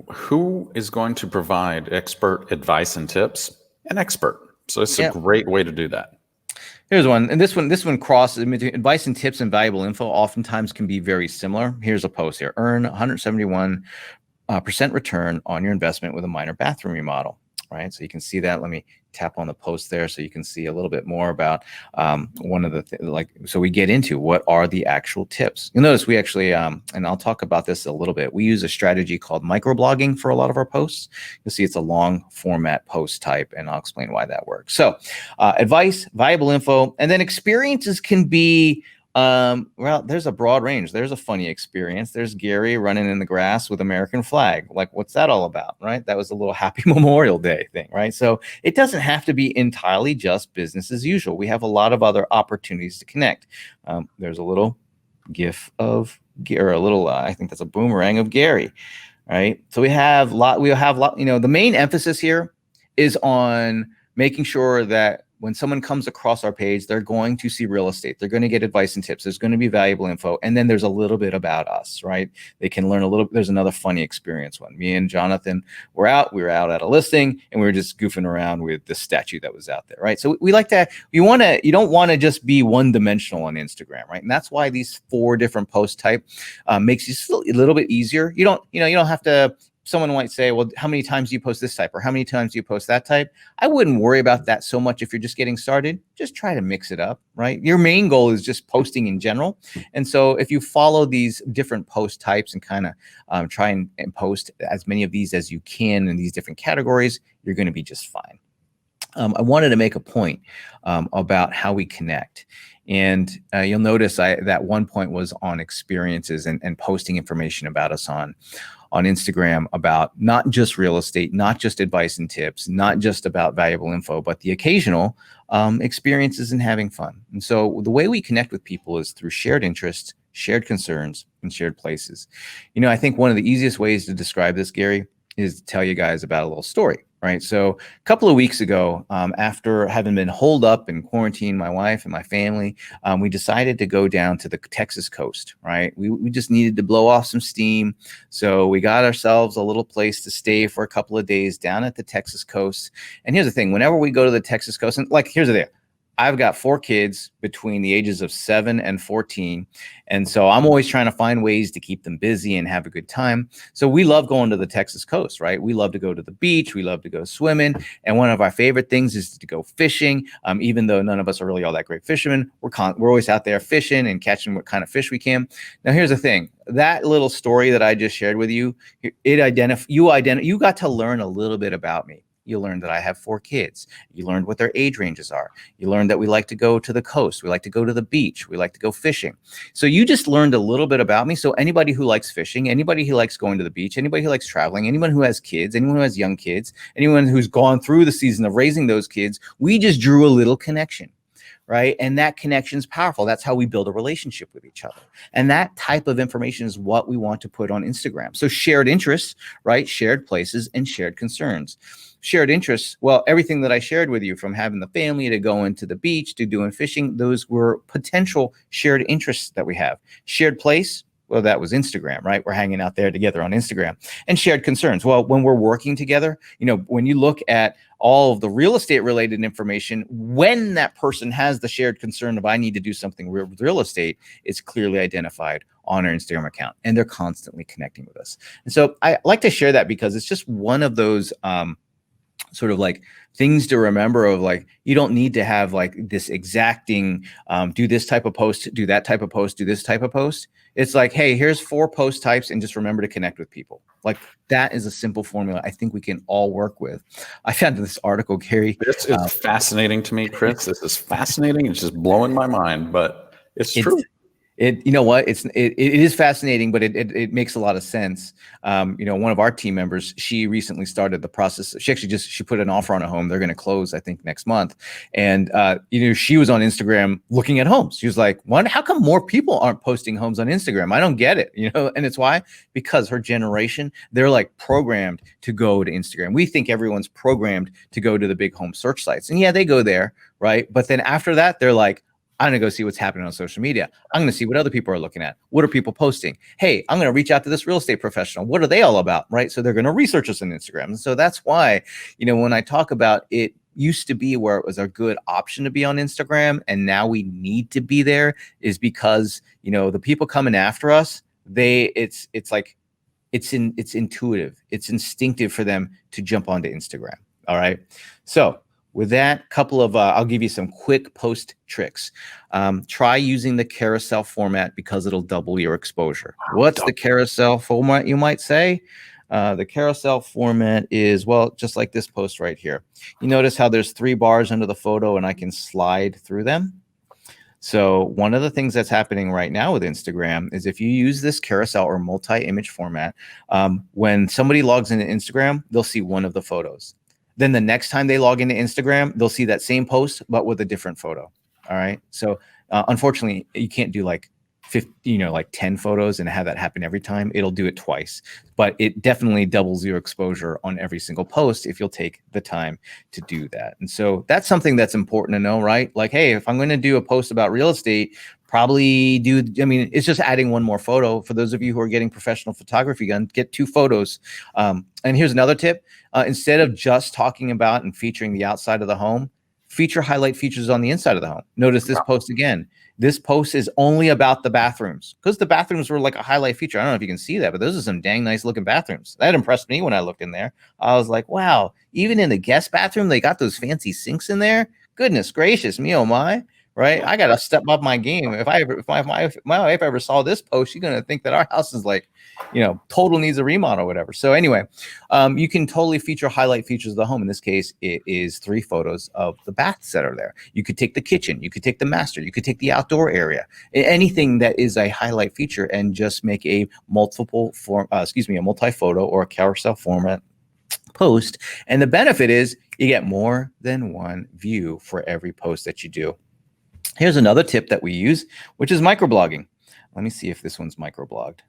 who is going to provide expert advice and tips? An expert. So it's a great way to do that. Here's one, and this one crosses advice and tips and valuable info. Oftentimes can be very similar. Here's a post here: earn 171% return on your investment with a minor bathroom remodel. Right, so you can see that. Let me tap on the post there so you can see a little bit more about one of the so we get into what are the actual tips. You'll notice we actually, and I'll talk about this a little bit, we use a strategy called microblogging for a lot of our posts. You'll see it's a long format post type, and I'll explain why that works. So advice, valuable info, and then experiences can be, well, there's a broad range. There's a funny experience. There's Gary running in the grass with American flag. Like, what's that all about, right? That was a little happy Memorial Day thing, right? So it doesn't have to be entirely just business as usual. We have a lot of other opportunities to connect. There's a little GIF of, or a little, I think that's a boomerang of Gary, right? So we have the main emphasis here is on making sure that when someone comes across our page, they're going to see real estate. They're going to get advice and tips. There's going to be valuable info. And then there's a little bit about us, right? They can learn a little. There's another funny experience one. Me and Jonathan we were out at a listing, and we were just goofing around with the statue that was out there, right? So we like to, you don't want to just be one dimensional on Instagram, right? And that's why these 4 different post type makes you feel a little bit easier. You don't have to. Someone might say, well, how many times do you post this type, or how many times do you post that type? I wouldn't worry about that so much if you're just getting started. Just try to mix it up, right? Your main goal is just posting in general. And so if you follow these different post types and kind of try and post as many of these as you can in these different categories, you're going to be just fine. I wanted to make a point about how we connect. And you'll notice that one point was on experiences and posting information about us on Instagram, about not just real estate, not just advice and tips, not just about valuable info, but the occasional experiences and having fun. And so the way we connect with people is through shared interests, shared concerns, and shared places. I think one of the easiest ways to describe this, Gary, is to tell you guys about a little story. Right. So a couple of weeks ago, after having been holed up in quarantine, my wife and my family, we decided to go down to the Texas coast. Right. We just needed to blow off some steam. So we got ourselves a little place to stay for a couple of days down at the Texas coast. And here's the thing. Whenever we go to the Texas coast, and here's the thing. I've got 4 kids between the ages of 7 and 14. And so I'm always trying to find ways to keep them busy and have a good time. So we love going to the Texas coast, right? We love to go to the beach. We love to go swimming. And one of our favorite things is to go fishing. Even though none of us are really all that great fishermen, we're always out there fishing and catching what kind of fish we can. Now, here's the thing. That little story that I just shared with you, you got to learn a little bit about me. You learned that I have 4 kids. You learned what their age ranges are. You learned that we like to go to the coast. We like to go to the beach. We like to go fishing. So you just learned a little bit about me. So anybody who likes fishing, anybody who likes going to the beach, anybody who likes traveling, anyone who has kids, anyone who has young kids, anyone who's gone through the season of raising those kids, we just drew a little connection. Right. And that connection is powerful. That's how we build a relationship with each other. And that type of information is what we want to put on Instagram. So shared interests, right? Shared places and shared concerns. Shared interests. Well, everything that I shared with you, from having the family to going to the beach to doing fishing, those were potential shared interests that we have. Shared place. Well, that was Instagram, right? We're hanging out there together on Instagram. And shared concerns. Well, when we're working together, when you look at all of the real estate related information, when that person has the shared concern of I need to do something with real estate, it's clearly identified on our Instagram account, and they're constantly connecting with us. And so I like to share that because it's just one of those sort of like things to remember of, like, you don't need to have like this exacting do this type of post, do that type of post, do this type of post. It's like, hey, here's 4 post types, and just remember to connect with people. Like, that is a simple formula I think we can all work with. I found this article, Gary. This is fascinating to me, Chris. This is fascinating. It's just blowing my mind. But It's true. You know what, it is fascinating, but it makes a lot of sense. You know, one of our team members, she recently started the process. She put an offer on a home. They're going to close, I think, next month. And you know, she was on Instagram looking at homes. She was like, how come more people aren't posting homes on Instagram? I don't get it. You know, and it's why, because her generation, they're like programmed to go to Instagram. We think everyone's programmed to go to the big home search sites, and yeah, they go there, right? But then after that, they're like, I'm going to go see what's happening on social media. I'm going to see what other people are looking at. What are people posting? Hey, I'm going to reach out to this real estate professional. What are they all about? Right. So they're going to research us on Instagram. And so that's why, you know, when I talk about it used to be where it was a good option to be on Instagram, and now we need to be there, is because, you know, the people coming after us, it's intuitive. It's instinctive for them to jump onto Instagram. All right. So with that, couple of, I'll give you some quick post tricks. Try using the carousel format because it'll double your exposure. What's the carousel format, you might say? The carousel format is, well, just like this post right here. You notice how there's 3 bars under the photo and I can slide through them. So one of the things that's happening right now with Instagram is if you use this carousel or multi-image format, when somebody logs into Instagram, they'll see one of the photos. Then the next time they log into Instagram, they'll see that same post, but with a different photo. All right. So unfortunately, you can't do like 50, you know, like 10 photos and have that happen every time. It'll do it twice, but it definitely doubles your exposure on every single post if you'll take the time to do that. And so that's something that's important to know, right? Like, hey, if I'm going to do a post about real estate, probably it's just adding one more photo. For those of you who are getting professional photography done, get 2 photos. And here's another tip. Instead of just talking about and featuring the outside of the home, feature highlight features on the inside of the home. Notice this post again. This post is only about the bathrooms, because the bathrooms were like a highlight feature. I don't know if you can see that, but those are some dang nice looking bathrooms. That impressed me when I looked in there. I was like, wow, even in the guest bathroom, they got those fancy sinks in there. Goodness gracious me, oh my. Right, I gotta step up my game. If my wife ever saw this post, she's gonna think that our house is like, you know, total needs a remodel or whatever. So anyway, you can totally feature highlight features of the home. In this case, it is 3 photos of the baths that are there. You could take the kitchen, you could take the master, you could take the outdoor area, anything that is a highlight feature, and just make a a multi-photo or a carousel format post. And the benefit is you get more than one view for every post that you do. Here's another tip that we use, which is microblogging. Let me see if this one's microblogged.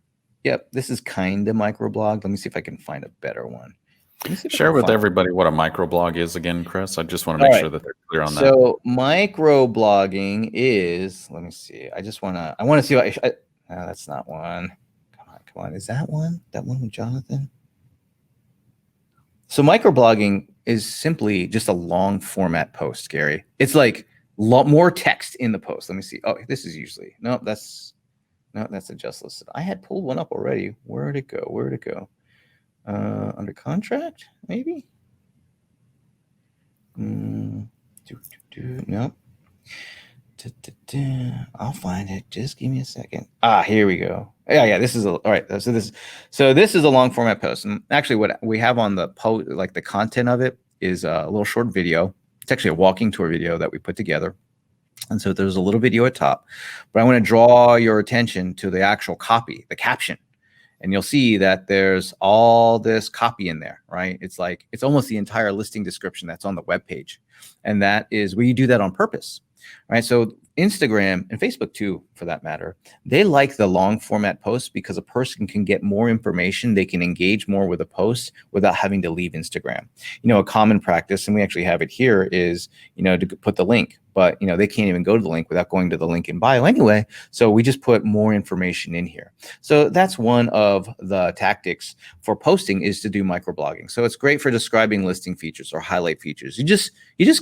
Yep, this is kind of microblogged. Let me see if I can find a better one. Share with everybody what a microblog is again, Chris. I just want to make sure that they're clear on that. So microblogging is, let me see. I want to see what no, that's not one. Come on. Is that one? That one with Jonathan? So microblogging is simply just a long format post, Gary. It's like lot more text in the post. Let me see. Oh, this is usually that's a just listed. I had pulled one up already. Where'd it go? Under contract, maybe. No. I'll find it. Just give me a second. Here we go. Yeah. This is all right. So this is a long format post, and actually, what we have on the post, like the content of it, is a little short video. It's actually a walking tour video that we put together. And so there's a little video at top, but I want to draw your attention to the actual copy, the caption. And you'll see that there's all this copy in there, right? It's almost the entire listing description that's on the web page. And that is where you do that on purpose, right? So Instagram and Facebook too, for that matter, they like the long format posts because a person can get more information. They can engage more with a post without having to leave Instagram. You know, a common practice, and we actually have it here, is, you know, to put the link, but, you know, they can't even go to the link without going to the link in bio anyway. So we just put more information in here. So that's one of the tactics for posting, is to do microblogging. So it's great for describing listing features or highlight features. You just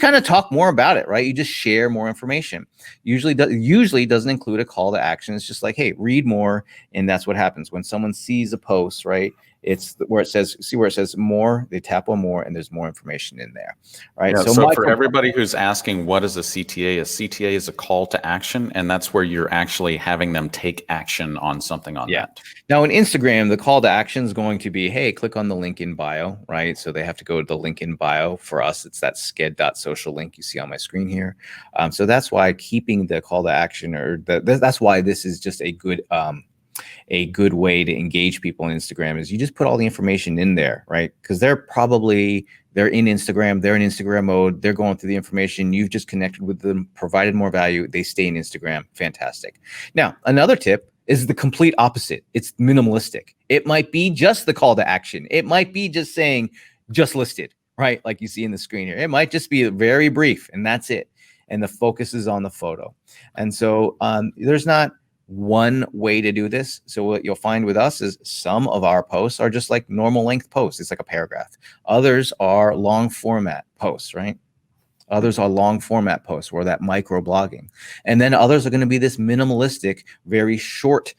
kind of talk more about it, right? You just share more information. Usually doesn't include a call to action. It's just like, hey, read more. And that's what happens when someone sees a post, right? It's where it says, see where it says more, they tap on more, and there's more information in there, right? Yeah, so for everybody who's asking what is a CTA is a call to action, and that's where you're actually having them take action on something on that. Now in Instagram, the call to action is going to be, hey, click on the link in bio, right? So they have to go to the link in bio. For us, it's that sked.social link you see on my screen here. So that's why keeping the call to action, or that's why this is just a good way to engage people on Instagram, is you just put all the information in there, right? Because they're in Instagram mode, they're going through the information, you've just connected with them, provided more value, they stay in Instagram. Fantastic. Now, another tip is the complete opposite. It's minimalistic. It might be just the call to action. It might be just saying, just listed, right? Like you see in the screen here. It might just be very brief, and that's it. And the focus is on the photo. And so there's not one way to do this. So what you'll find with us is some of our posts are just like normal length posts. It's like a paragraph. Others are long format posts, right? Others are long format posts, or that micro blogging. And then others are going to be this minimalistic, very short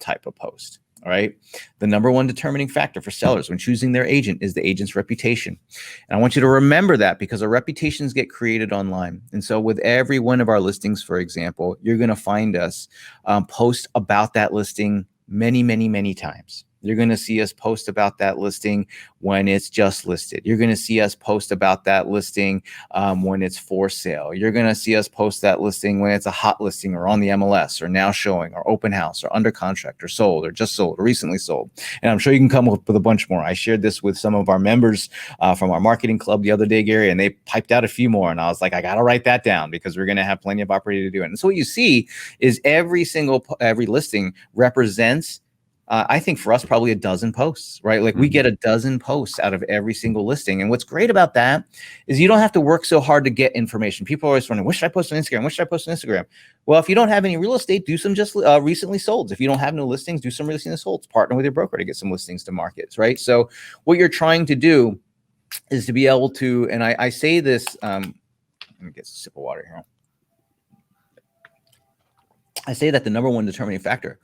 type of post. All right. The number one determining factor for sellers when choosing their agent is the agent's reputation. And I want you to remember that, because our reputations get created online. And so with every one of our listings, for example, you're going to find us post about that listing many, many, many times. You're going to see us post about that listing when it's just listed. You're going to see us post about that listing when it's for sale. You're going to see us post that listing when it's a hot listing, or on the MLS, or now showing, or open house, or under contract, or sold, or just sold, or recently sold. And I'm sure you can come up with a bunch more. I shared this with some of our members from our marketing club the other day, Gary, and they piped out a few more. And I was like, I got to write that down, because we're going to have plenty of opportunity to do it. And so what you see is every listing represents, I think for us, probably a dozen posts, right? Like we get a dozen posts out of every single listing. And what's great about that is you don't have to work so hard to get information. People are always wondering, what should I post on Instagram? What should I post on Instagram? Well, if you don't have any real estate, do some just recently solds. If you don't have no listings, do some recently solds. Partner with your broker to get some listings to markets, right? So what you're trying to do is to be able to, and I say this, let me get a sip of water here. I say that the number one determining factor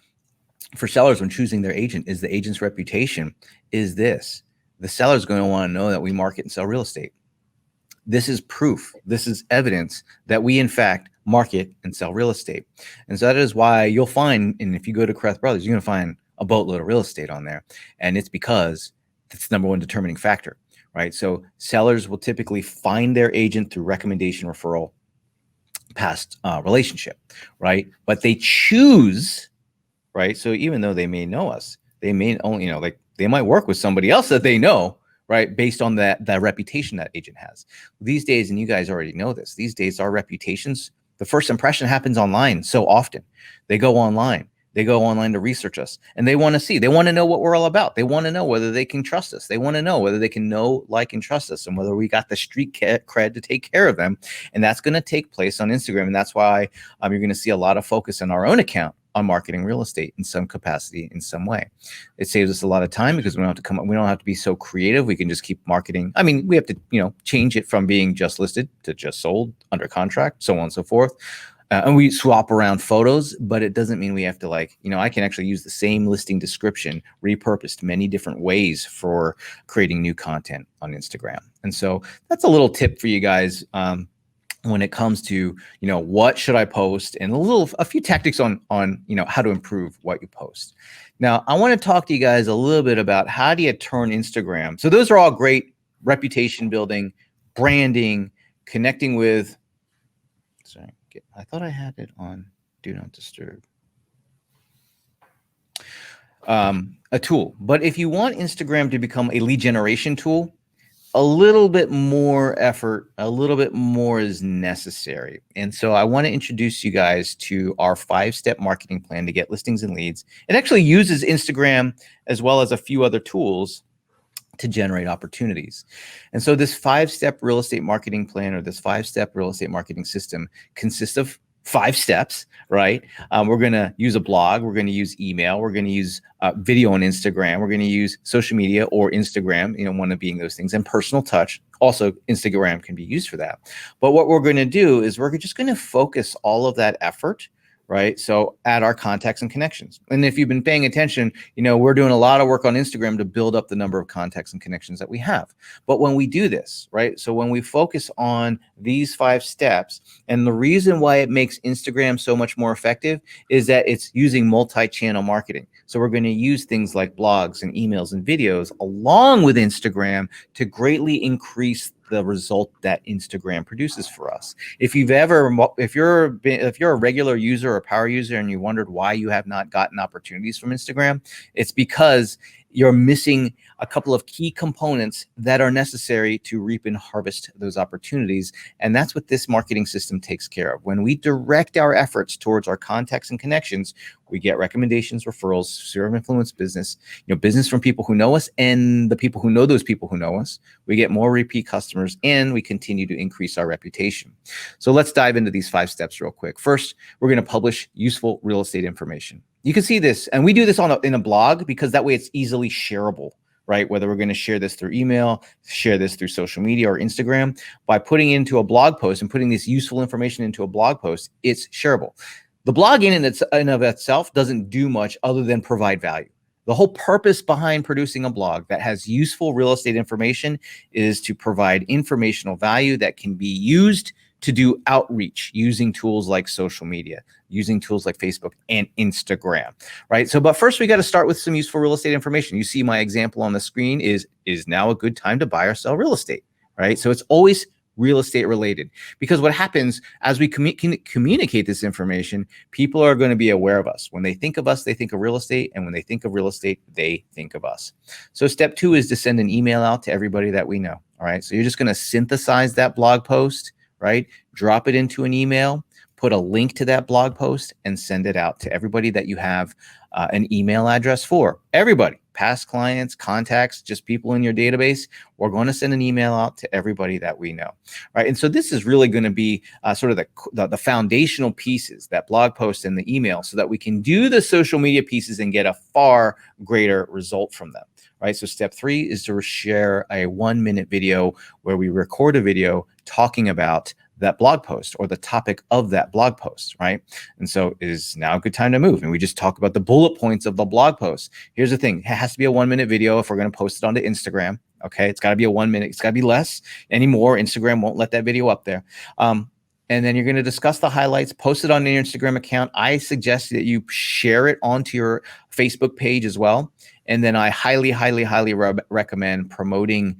for sellers when choosing their agent is the agent's reputation. Is this: the seller is going to want to know that we market and sell real estate. This is proof. This is evidence that we, in fact, market and sell real estate. And so that is why you'll find, and if you go to Kareth Brothers, you're going to find a boatload of real estate on there. And it's because it's the number one determining factor, right? So sellers will typically find their agent through recommendation, referral, past relationship, right? But they choose, right? So even though they may know us, they may only, like they might work with somebody else that they know, right? Based on that reputation that agent has. These days, and you guys already know this, these days our reputations, the first impression happens online so often. They go online to research us, and they want to know what we're all about. They want to know whether they can trust us. They want to know whether they can know, like, and trust us, and whether we got the street cred to take care of them. And that's going to take place on Instagram. And that's why you're going to see a lot of focus on our own account on marketing real estate in some capacity, in some way. It saves us a lot of time, because we don't have to be so creative. We can just keep marketing. I mean, we have to, change it from being just listed to just sold, under contract, so on and so forth. And we swap around photos, but it doesn't mean we have to I can actually use the same listing description repurposed many different ways for creating new content on Instagram. And so that's a little tip for you guys. When it comes to, what should I post, and a few tactics on how to improve what you post. Now, I want to talk to you guys a little bit about how do you turn Instagram. So those are all great: reputation building, branding, connecting with, I thought I had it on Do Not Disturb. A tool. But if you want Instagram to become a lead generation tool, a little bit more effort, a little bit more is necessary. And so I want to introduce you guys to our 5-step marketing plan to get listings and leads. It actually uses Instagram as well as a few other tools to generate opportunities. And so this 5-step real estate marketing plan, or this 5-step real estate marketing system, consists of 5 steps, right? We're going to use a blog. We're going to use email. We're going to use video on Instagram. We're going to use social media or Instagram, one of being those things, and personal touch. Also, Instagram can be used for that. But what we're going to do is we're just going to focus all of that effort, right? So add our contacts and connections. And if you've been paying attention, we're doing a lot of work on Instagram to build up the number of contacts and connections that we have. But when we do this, right? So when we focus on these 5 steps, and the reason why it makes Instagram so much more effective is that it's using multi-channel marketing. So we're going to use things like blogs and emails and videos along with Instagram to greatly increase the result that Instagram produces for us. If you're a regular user or power user and you wondered why you have not gotten opportunities from Instagram, it's because you're missing a couple of key components that are necessary to reap and harvest those opportunities. And that's what this marketing system takes care of. When we direct our efforts towards our contacts and connections, we get recommendations, referrals, sphere of influence business, business from people who know us and the people who know those people who know us. We get more repeat customers and we continue to increase our reputation. So let's dive into these 5 steps real quick. First, we're going to publish useful real estate information. You can see this, and we do this in a blog because that way it's easily shareable, right? Whether we're going to share this through email, share this through social media or Instagram, by putting into a blog post and putting this useful information into a blog post, it's shareable. The blog in and of itself doesn't do much other than provide value. The whole purpose behind producing a blog that has useful real estate information is to provide informational value that can be used to do outreach using tools like social media, using tools like Facebook and Instagram, right? So, but first we got to start with some useful real estate information. You see my example on the screen is now a good time to buy or sell real estate, right? So it's always real estate related, because what happens as we communicate this information, people are going to be aware of us. When they think of us, they think of real estate, and when they think of real estate, they think of us. So step 2 is to send an email out to everybody that we know. All right. So you're just going to synthesize that blog post, right? Drop it into an email, put a link to that blog post, and send it out to everybody that you have an email address for. Everybody, past clients, contacts, just people in your database. We're going to send an email out to everybody that we know, right? And so this is really going to be sort of the foundational pieces, that blog post and the email, so that we can do the social media pieces and get a far greater result from them. Right. So step 3 is to share a 1-minute video where we record a video talking about that blog post or the topic of that blog post, right? And so it is now a good time to move. And we just talk about the bullet points of the blog post. Here's the thing. It has to be a 1-minute video if we're going to post it onto Instagram. Okay. It's got to be a 1 minute. It's got to be less anymore. Instagram won't let that video up there. And then you're going to discuss the highlights, post it on your Instagram account. I suggest that you share it onto your Facebook page as well. And then I highly, highly, highly recommend promoting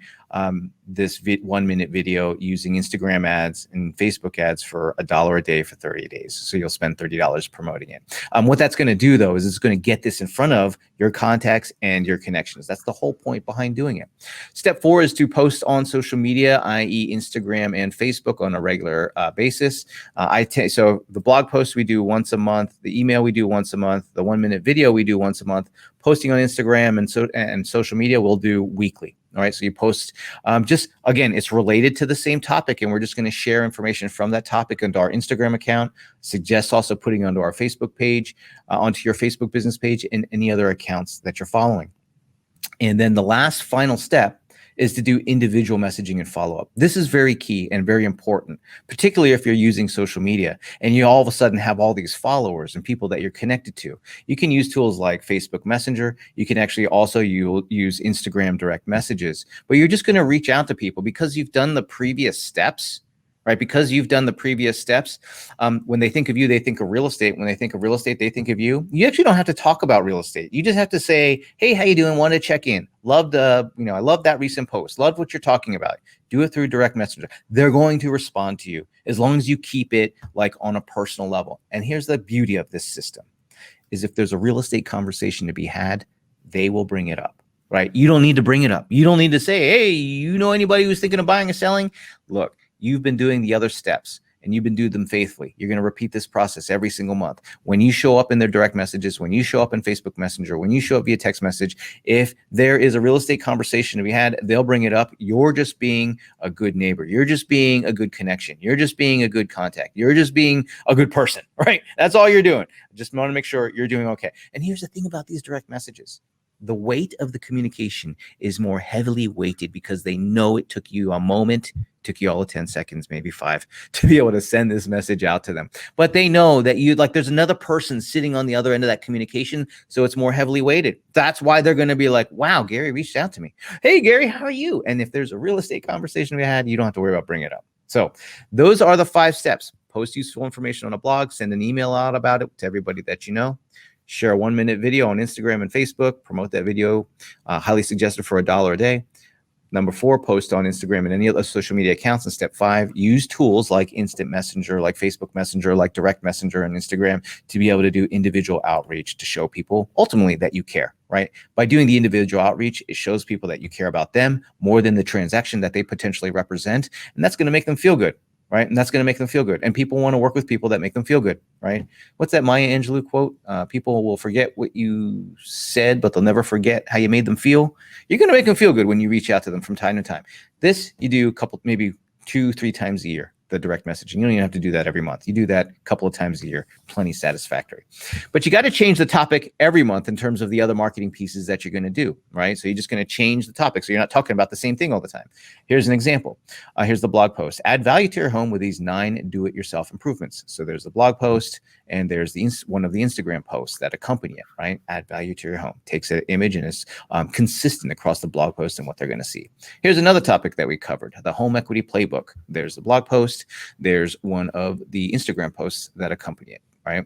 this 1-minute video using Instagram ads and Facebook ads for $1 a day for 30 days. So you'll spend $30 promoting it. What that's going to do, though, is it's going to get this in front of your contacts and your connections. That's the whole point behind doing it. Step 4 is to post on social media, i.e. Instagram and Facebook, on a regular basis. So the blog post we do once a month, the email we do once a month, the 1-minute video we do once a month, posting on Instagram and social media we'll do weekly. All right. So you post just, again, it's related to the same topic, and we're just going to share information from that topic onto our Instagram account. Suggest also putting onto our Facebook page, onto your Facebook business page, and any other accounts that you're following. And then the last final step is to do individual messaging and follow-up. This is very key and very important, particularly if you're using social media and you all of a sudden have all these followers and people that you're connected to. You can use tools like Facebook Messenger. You can actually also use Instagram direct messages, but you're just going to reach out to people because you've done the previous steps. Right? Because you've done the previous steps, when they think of you, they think of real estate. When they think of real estate, they think of you. You actually don't have to talk about real estate. You just have to say, hey, how you doing? Want to check in. I love that recent post. Love what you're talking about. Do it through direct messenger. They're going to respond to you as long as you keep it like on a personal level. And here's the beauty of this system is if there's a real estate conversation to be had, they will bring it up. Right? You don't need to bring it up. You don't need to say, hey, you know anybody who's thinking of buying or selling? Look, you've been doing the other steps and you've been doing them faithfully. You're going to repeat this process every single month. When you show up in their direct messages, when you show up in Facebook Messenger, when you show up via text message, if there is a real estate conversation to be had, they'll bring it up. You're just being a good neighbor. You're just being a good connection. You're just being a good contact. You're just being a good person, right? That's all you're doing. Just want to make sure you're doing okay. And here's the thing about these direct messages. The weight of the communication is more heavily weighted because they know it took you a moment Took you all of 10 seconds, maybe 5, to be able to send this message out to them. But they know that there's another person sitting on the other end of that communication, so it's more heavily weighted. That's why they're going to be like, wow, Gary reached out to me. Hey, Gary, how are you? And if there's a real estate conversation we had, you don't have to worry about bringing it up. So those are the 5 steps. Post useful information on a blog, send an email out about it to everybody that you know. Share a 1-minute video on Instagram and Facebook. Promote that video. Highly suggested for $1 a day. Number 4, post on Instagram and any other social media accounts. And step 5, use tools like Instant Messenger, like Facebook Messenger, like Direct Messenger and Instagram to be able to do individual outreach to show people ultimately that you care, right? By doing the individual outreach, it shows people that you care about them more than the transaction that they potentially represent. And that's going to make them feel good. Right. And that's going to make them feel good. And people want to work with people that make them feel good. Right. What's that Maya Angelou quote? People will forget what you said, but they'll never forget how you made them feel. You're going to make them feel good when you reach out to them from time to time. This you do maybe 2-3 times a year, the direct messaging. You don't even have to do that every month. You do that a couple of times a year, plenty satisfactory. But you got to change the topic every month in terms of the other marketing pieces that you're going to do, right? So you're just going to change the topic. So you're not talking about the same thing all the time. Here's an example. Here's the blog post. Add value to your home with these 9 do-it-yourself improvements. So there's the blog post and there's one of the Instagram posts that accompany it, right? Add value to your home. Takes an image and is consistent across the blog post and what they're going to see. Here's another topic that we covered, the home equity playbook. There's the blog post. There's one of the Instagram posts that accompany it, right?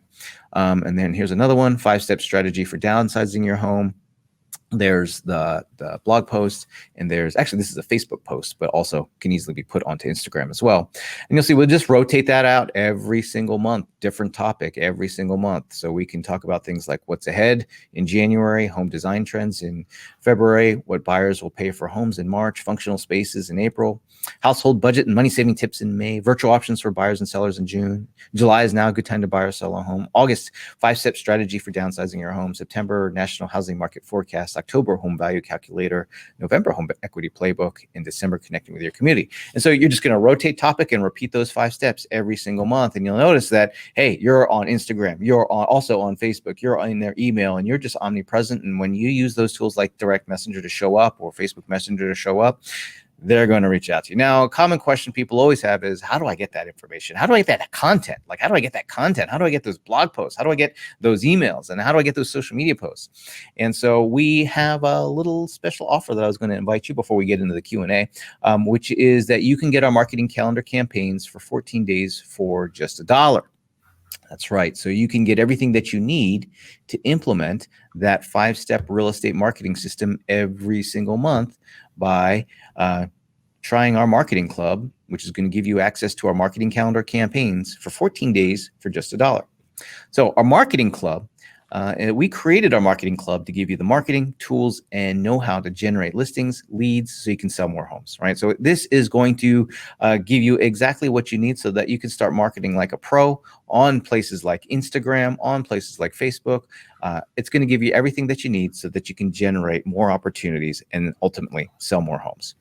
And then here's another one, 5-step strategy for downsizing your home. There's the blog post, and there's actually, this is a Facebook post, but also can easily be put onto Instagram as well. And you'll see we'll just rotate that out every single month, different topic every single month. So we can talk about things like what's ahead in January, home design trends in February, what buyers will pay for homes in March, functional spaces in April, household budget and money saving tips in May, virtual options for buyers and sellers in June. July is now a good time to buy or sell a home. August, 5-step strategy for downsizing your home. September, national housing market forecast. October, home value calculator. November, home equity playbook. In December, connecting with your community. And so you're just going to rotate topic and repeat those 5 steps every single month. And you'll notice that, hey, you're on Instagram, you're also on Facebook, you're in their email, and you're just omnipresent. And when you use those tools like Direct Messenger to show up or Facebook Messenger to show up, they're going to reach out to you. Now, a common question people always have is, how do I get that information? How do I get that content? Like, how do I get that content? How do I get those blog posts? How do I get those emails? And how do I get those social media posts? And so we have a little special offer that I was going to invite you before we get into the Q&A, which is that you can get our marketing calendar campaigns for 14 days for just $1. That's right. So you can get everything that you need to implement that 5-step real estate marketing system every single month by trying our marketing club, which is going to give you access to our marketing calendar campaigns for 14 days for just $1. So our marketing club, we created our marketing club to give you the marketing tools and know-how to generate listings, leads, so you can sell more homes, right? So this is going to give you exactly what you need so that you can start marketing like a pro on places like Instagram, on places like Facebook. It's going to give you everything that you need so that you can generate more opportunities and ultimately sell more homes.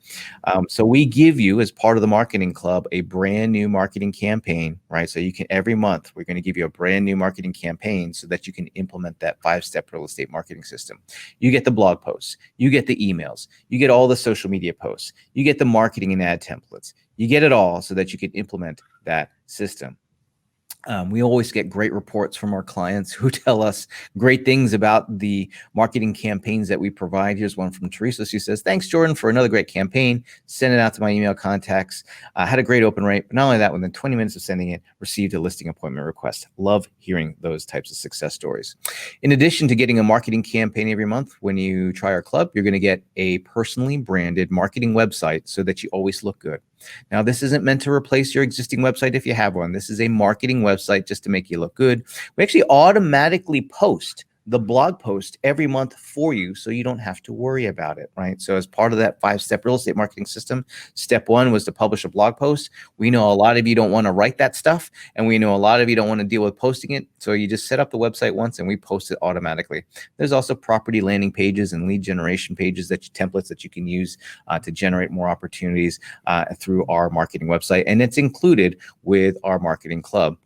So we give you, as part of the marketing club, a brand new marketing campaign, right? So you can, every month, we're going to give you a brand new marketing campaign so that you can implement that 5-step real estate marketing system. You get the blog posts, you get the emails, you get all the social media posts, you get the marketing and ad templates, you get it all so that you can implement that system. We always get great reports from our clients who tell us great things about the marketing campaigns that we provide. Here's one from Teresa. She says, thanks, Jordan, for another great campaign. Send it out to my email contacts. Had a great open rate. But not only that, within 20 minutes of sending it, received a listing appointment request. Love hearing those types of success stories. In addition to getting a marketing campaign every month, when you try our club, you're going to get a personally branded marketing website so that you always look good. Now, this isn't meant to replace your existing website if you have one. This is a marketing website just to make you look good. We actually automatically post the blog post every month for you so you don't have to worry about it, right? So as part of that 5-step real estate marketing system, step 1 was to publish a blog post. We know a lot of you don't want to write that stuff, and we know a lot of you don't want to deal with posting it. So you just set up the website once and we post it automatically. There's also property landing pages and lead generation pages, templates that you can use to generate more opportunities through our marketing website. And it's included with our marketing club.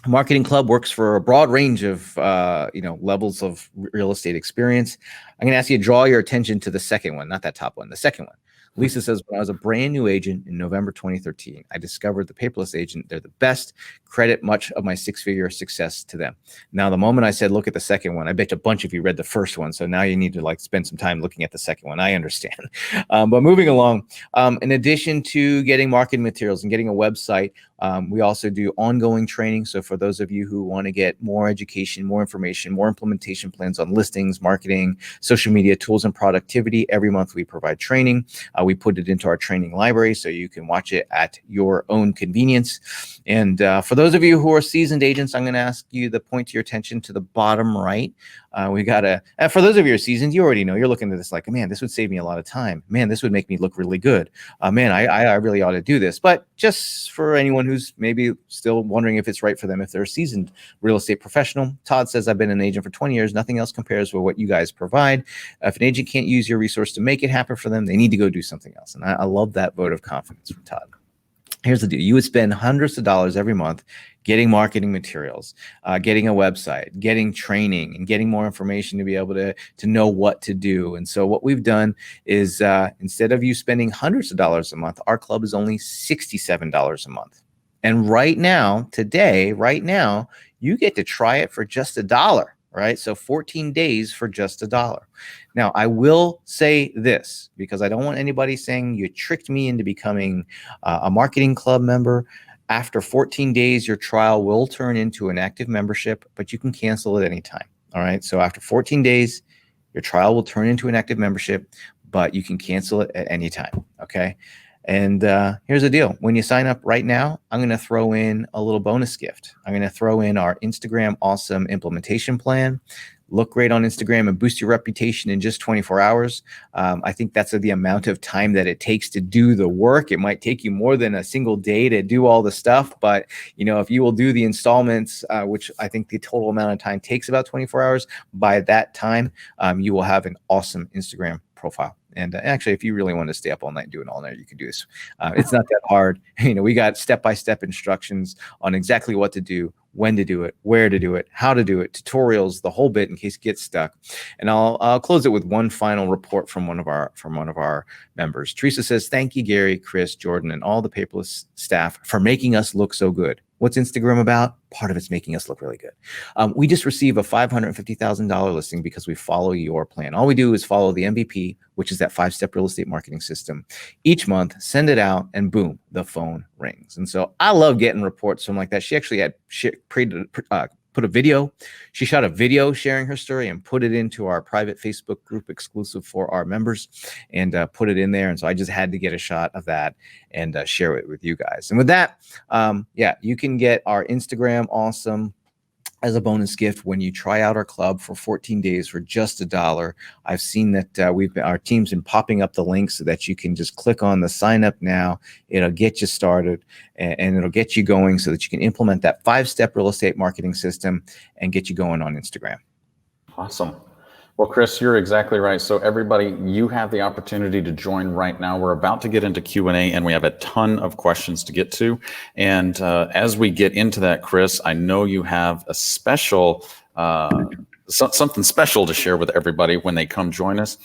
Marketing Club works for a broad range of levels of real estate experience. I'm going to ask you to draw your attention to the second one, not that top one, the second one. Lisa says, when I was a brand new agent in November 2013, I discovered the paperless agent. They're the best. Credit much of my six-figure success to them. Now, the moment I said, look at the second one, I bet a bunch of you read the first one. So now you need to like spend some time looking at the second one. I understand. But moving along, in addition to getting marketing materials and getting a website, we also do ongoing training. So for those of you who want to get more education, more information, more implementation plans on listings, marketing, social media tools, and productivity, every month we provide training. We put it into our training library so you can watch it at your own convenience. And for those of you who are seasoned agents, I'm going to ask you to point your attention to the bottom right. We got for those of you who are seasoned, you already know, you're looking at this like, man, this would save me a lot of time. Man, this would make me look really good. Man, I really ought to do this. But just for anyone who's maybe still wondering if it's right for them, if they're a seasoned real estate professional, Todd says, I've been an agent for 20 years. Nothing else compares with what you guys provide. If an agent can't use your resource to make it happen for them, they need to go do something else. And I love that vote of confidence from Todd. Here's the deal. You would spend hundreds of dollars every month getting marketing materials, getting a website, getting training, and getting more information to be able to know what to do. And so what we've done is instead of you spending hundreds of dollars a month, our club is only $67 a month. And right now, you get to try it for just $1. Right? So 14 days for just $1. Now, I will say this because I don't want anybody saying you tricked me into becoming a marketing club member. After 14 days, your trial will turn into an active membership, but you can cancel at any time. All right. So after 14 days, your trial will turn into an active membership, but you can cancel it at any time. Okay. And here's the deal. When you sign up right now, I'm going to throw in a little bonus gift. I'm going to throw in our Instagram Awesome implementation plan. Look great on Instagram and boost your reputation in just 24 hours. I think that's the amount of time that it takes to do the work. It might take you more than a single day to do all the stuff. But, if you will do the installments, which I think the total amount of time takes about 24 hours, by that time, you will have an awesome Instagram profile. And actually, if you really want to stay up all night and do it all night, you can do this. It's not that hard. We got step-by-step instructions on exactly what to do, when to do it, where to do it, how to do it, tutorials, the whole bit in case you get stuck. And I'll close it with one final report from one of our members. Teresa says, "Thank you, Gary, Chris, Jordan, and all the paperless staff for making us look so good." What's Instagram about? Part of it's making us look really good. We just received a $550,000 listing because we follow your plan. All we do is follow the MVP, which is that 5-step real estate marketing system. Each month, send it out, and boom, the phone rings. And so I love getting reports from like that. She actually had put a video. She shot a video sharing her story and put it into our private Facebook group exclusive for our members and put it in there. And so I just had to get a shot of that and share it with you guys. And with that, you can get our Instagram Awesome as a bonus gift when you try out our club for 14 days for just $1. I've seen that our team's been popping up the link so that you can just click on the sign up now. It'll get you started and it'll get you going so that you can implement that 5-step real estate marketing system and get you going on Instagram. Awesome. Well, Chris, you're exactly right. So everybody, you have the opportunity to join right now. We're about to get into Q&A and we have a ton of questions to get to. And as we get into that, Chris, I know you have a special, something special to share with everybody when they come join us.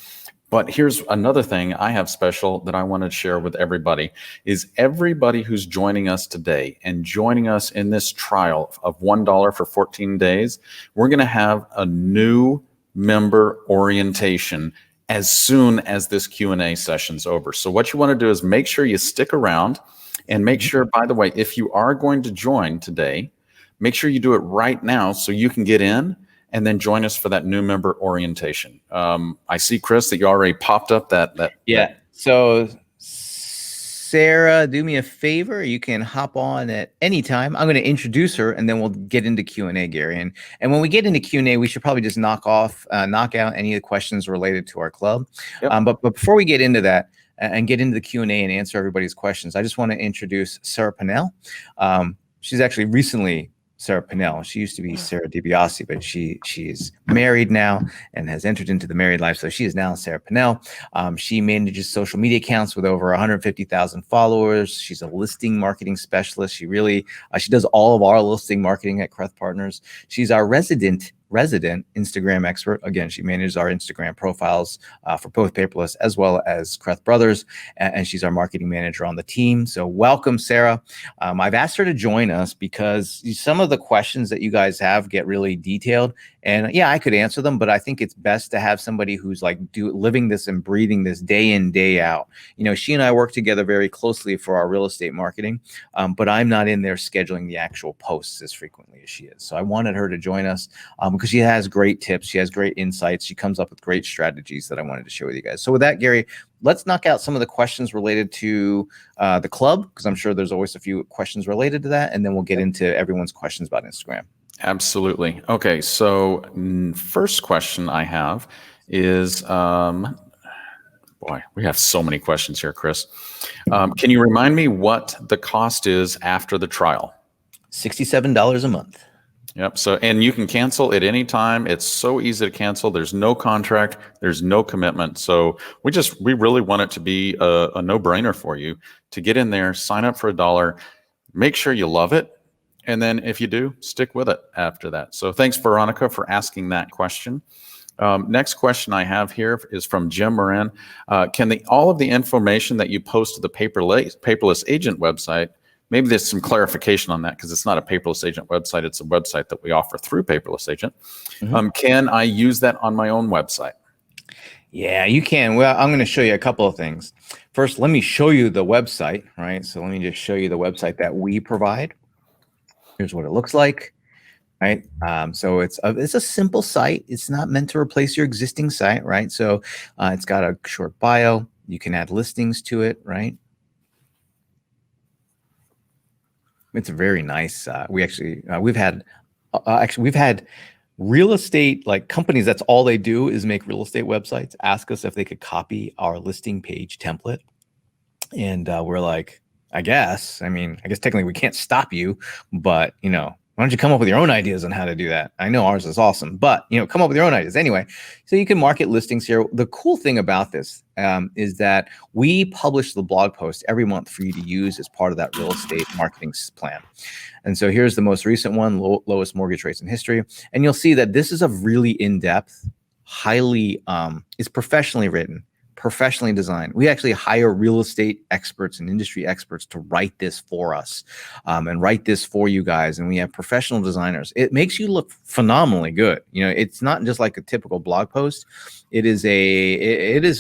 But here's another thing I have special that I want to share with everybody is everybody who's joining us today and joining us in this trial of $1 for 14 days, we're going to have a new member orientation as soon as this Q&A session's over. So what you want to do is make sure you stick around and make sure, by the way, if you are going to join today, make sure you do it right now so you can get in and then join us for that new member orientation. I see, Chris, that you already popped up that. So Sarah, do me a favor. You can hop on at any time. I'm going to introduce her, and then we'll get into Q&A, Gary. And when we get into Q&A, we should probably just knock out any of the questions related to our club. Yep. But before we get into that and get into the Q&A and answer everybody's questions, I just want to introduce Sarah Pinnell. She's actually recently Sarah Pinnell. She used to be Sarah DiBiase, but she's married now and has entered into the married life. So she is now Sarah Pinnell. She manages social media accounts with over 150,000 followers. She's a listing marketing specialist. She does all of our listing marketing at Kreth Partners. She's our resident resident Instagram expert. Again, she manages our Instagram profiles for both Paperless as well as Kreth Brothers, and she's our marketing manager on the team. So welcome, Sarah. I've asked her to join us because some of the questions that you guys have get really detailed, and yeah, I could answer them, but I think it's best to have somebody who's like living this and breathing this day in, day out. You know, she and I work together very closely for our real estate marketing, but I'm not in there scheduling the actual posts as frequently as she is. So I wanted her to join us because she has great tips. She has great insights. She comes up with great strategies that I wanted to share with you guys. So with that, Gary, let's knock out some of the questions related to the club, because I'm sure there's always a few questions related to that. And then we'll get into everyone's questions about Instagram. Absolutely. Okay. So first question I have is, boy, we have so many questions here, Chris. Can you remind me what the cost is after the trial? $67 a month. Yep. So, and you can cancel at any time. It's so easy to cancel. There's no contract. There's no commitment. So we really want it to be a no-brainer for you to get in there, sign up for $1, make sure you love it. And then if you do, stick with it after that. So thanks, Veronica, for asking that question. Next question I have here is from Jim Moran. Can all of the information that you post to the Paperless Agent website, maybe there's some clarification on that because it's not a Paperless Agent website. It's a website that we offer through Paperless Agent. Can I use that on my own website? Yeah, you can. Well, I'm going to show you a couple of things. First, let me show you the website, right? So let me just show you the website that we provide. Here's what it looks like, right? So it's a simple site. It's not meant to replace your existing site, right? So it's got a short bio. You can add listings to it, right? It's very nice. We've had real estate like companies. That's all they do is make real estate websites. Ask us if they could copy our listing page template, and we're like, I guess technically we can't stop you, but why don't you come up with your own ideas on how to do that? I know ours is awesome, but come up with your own ideas anyway. So you can market listings here. The cool thing about this is that we publish the blog post every month for you to use as part of that real estate marketing plan. And so here's the most recent one, lowest mortgage rates in history. And you'll see that this is a really in-depth, highly, it's professionally written, professionally designed. We actually hire real estate experts and industry experts to write this for us and write this for you guys. And we have professional designers. It makes you look phenomenally good. It's not just like a typical blog post. It is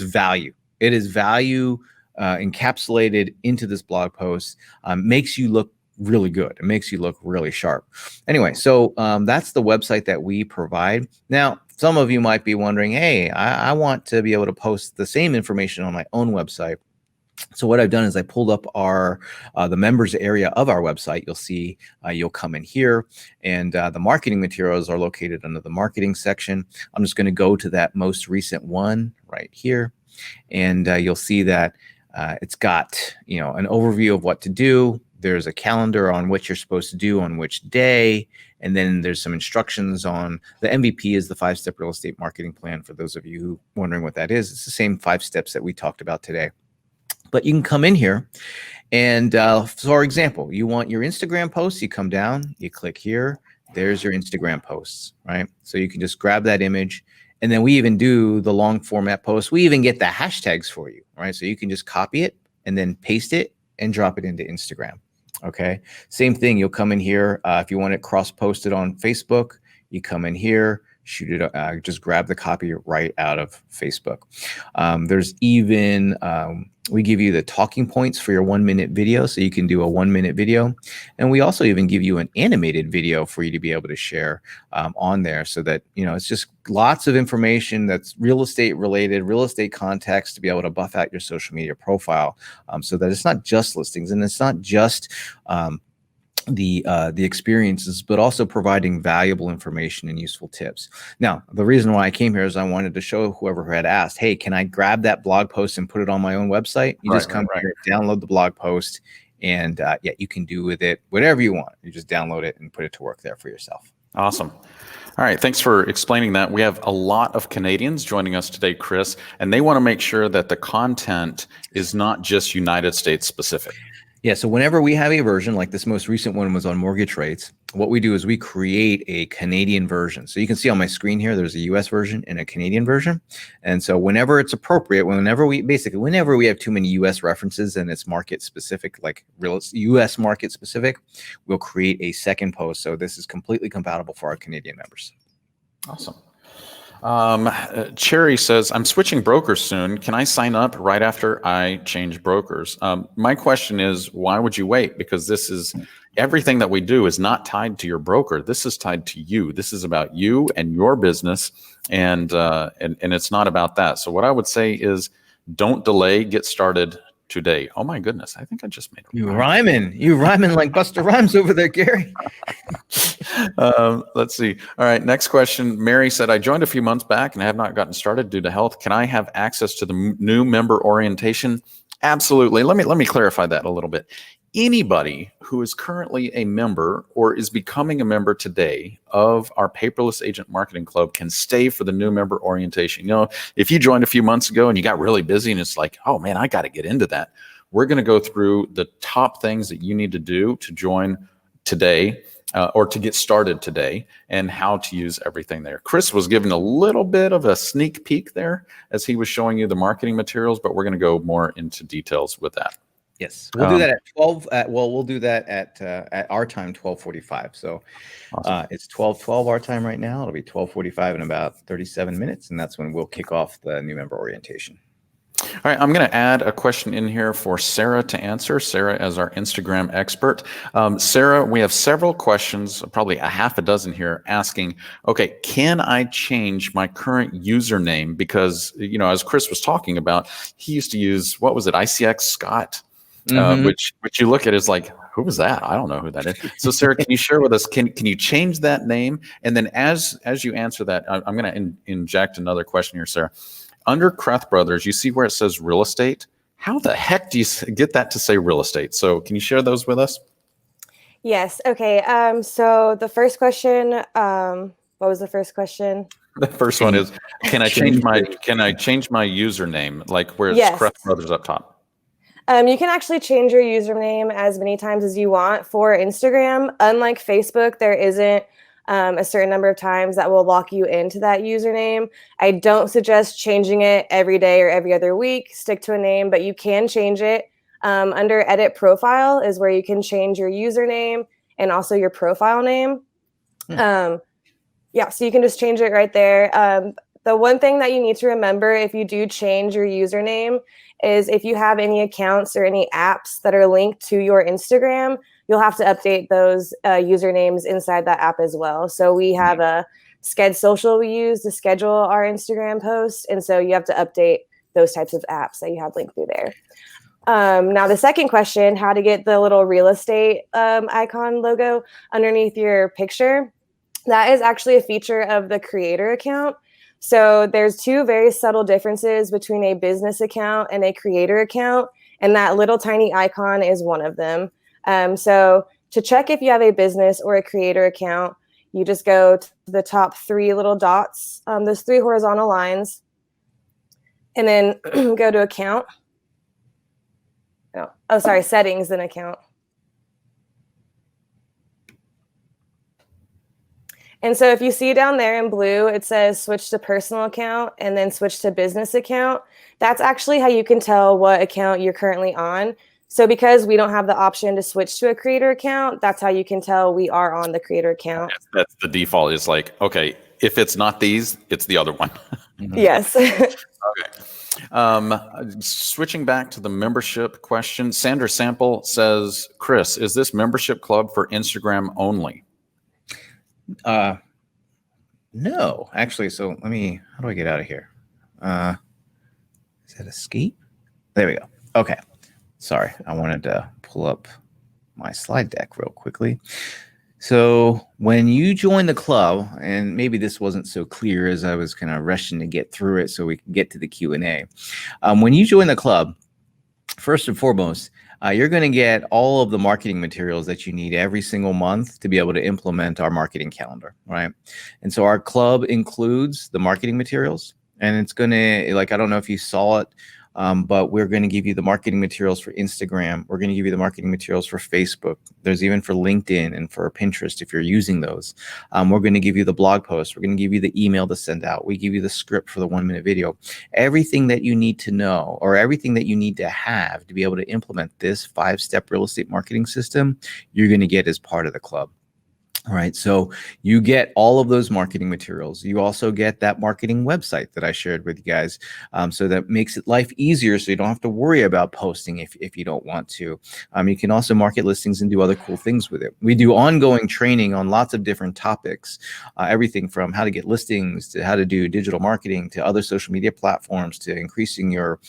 value. It is value encapsulated into this blog post. Makes you look really good. It makes you look really sharp. Anyway, so that's the website that we provide. Now, some of you might be wondering, hey, I want to be able to post the same information on my own website. So what I've done is I pulled up the members area of our website. You'll see you'll come in here, and the marketing materials are located under the marketing section. I'm just going to go to that most recent one right here, and you'll see that it's got an overview of what to do. There's a calendar on what you're supposed to do on which day. And then there's some instructions on the MVP is the 5-step real estate marketing plan. For those of you who wondering what that is, it's the same 5 steps that we talked about today. But you can come in here and for example, you want your Instagram posts, you come down, you click here, there's your Instagram posts, right? So you can just grab that image. And then we even do the long format posts. We even get the hashtags for you, right? So you can just copy it and then paste it and drop it into Instagram. Okay. Same thing. You'll come in here. If you want it cross posted on Facebook, you come in here, shoot it, just grab the copy right out of Facebook. There's even, we give you the talking points for your 1-minute video. So you can do a 1-minute video. And we also even give you an animated video for you to be able to share on there so that, it's just lots of information that's real estate related, real estate context to be able to buff out your social media profile so that it's not just listings and it's not just the experiences, but also providing valuable information and useful tips. Now, the reason why I came here is I wanted to show whoever had asked, hey, can I grab that blog post and put it on my own website? You just come here, download the blog post, and you can do with it whatever you want. You just download it and put it to work there for yourself. Awesome. All right. Thanks for explaining that. We have a lot of Canadians joining us today, Chris, and they want to make sure that the content is not just United States specific. Yeah, so whenever we have a version, like this most recent one was on mortgage rates, what we do is we create a Canadian version. So you can see on my screen here, there's a US version and a Canadian version. And so whenever it's appropriate, whenever we have too many US references and it's market specific, like real US market specific, we'll create a second post. So this is completely compatible for our Canadian members. Awesome. Cherry says, I'm switching brokers soon. Can I sign up right after I change brokers? My question is, why would you wait? Because this is everything that we do is not tied to your broker. This is tied to you. This is about you and your business. And it's not about that. So what I would say is don't delay, get started today. Oh my goodness. I think I just made You rhyming like Busta Rhymes over there, Gary. Let's see. All right. Next question. Mary said, I joined a few months back and have not gotten started due to health. Can I have access to the new member orientation? Absolutely. Let me clarify that a little bit. Anybody who is currently a member or is becoming a member today of our Paperless Agent Marketing Club can stay for the new member orientation. You know, if you joined a few months ago and you got really busy and it's like, oh man, I got to get into that. We're going to go through the top things that you need to do to join today or to get started today and how to use everything there. Chris was giving a little bit of a sneak peek there as he was showing you the marketing materials, but we're going to go more into details with that. Yes, we'll do that at 12. We'll do that at our time, 12:45. So awesome. It's 12:12 our time right now. It'll be 12:45 in about 37 minutes, and that's when we'll kick off the new member orientation. All right, I'm going to add a question in here for Sarah to answer. Sarah as our Instagram expert. Sarah, we have several questions, probably a half a dozen here, asking, okay, can I change my current username? Because, you know, as Chris was talking about, he used to use, what was it, ICX Scott? Which you look at is like, who was that? I don't know who that is. So Sarah, can you share with us, can you change that name? And then as you answer that, I'm going to inject another question here, Sarah. Under Kreth Brothers, you see where it says real estate. How the heck do you get that to say real estate? So can you share those with us? Yes. Okay. So the first question, what was the first question? The first one is, can I change my username, like where it's Kreth Brothers up top? You can actually change your username as many times as you want for Instagram. Unlike Facebook, there isn't a certain number of times that will lock you into that username. I don't suggest changing it every day or every other week. Stick to a name, but you can change it. Under Edit Profile is where you can change your username and also your profile name. So you can just change it right there. The one thing that you need to remember if you do change your username is if you have any accounts or any apps that are linked to your Instagram, you'll have to update those usernames inside that app as well. So we have a Sked Social we use to schedule our Instagram posts. And so you have to update those types of apps that you have linked through there. Now, the second question, how to get the little real estate icon logo underneath your picture. That is actually a feature of the creator account. So there's two very subtle differences between a business account and a creator account, and that little tiny icon is one of them. So to check if you have a business or a creator account, you just go to the top three little dots, those three horizontal lines, and then go to account. Settings, then account. And so if you see down there in blue, it says switch to personal account and then switch to business account. That's actually how you can tell what account you're currently on. So because we don't have the option to switch to a creator account, that's how you can tell we are on the creator account. That's the default is like, okay, if it's not these, it's the other one. Yes. Okay. Switching back to the membership question, Sandra Sample says, Chris, is this membership club for Instagram only? No, actually. So how do I get out of here? Is that escape? There we go. Okay. Sorry. I wanted to pull up my slide deck real quickly. So when you join the club, and maybe this wasn't so clear as I was kind of rushing to get through it so we can get to the Q&A. When you join the club, first and foremost, you're going to get all of the marketing materials that you need every single month to be able to implement our marketing calendar, right? And so our club includes the marketing materials, and it's going to, like, I don't know if you saw it but we're going to give you the marketing materials for Instagram. We're going to give you the marketing materials for Facebook. There's even for LinkedIn and for Pinterest if you're using those. We're going to give you the blog post. We're going to give you the email to send out. We give you the script for the 1-minute video. Everything that you need to know, or everything that you need to have to be able to implement this 5-step real estate marketing system, you're going to get as part of the club. All right, so you get all of those marketing materials. You also get that marketing website that I shared with you guys. So that makes it life easier, so you don't have to worry about posting if you don't want to. You can also market listings and do other cool things with it. We do ongoing training on lots of different topics, everything from how to get listings to how to do digital marketing to other social media platforms to increasing your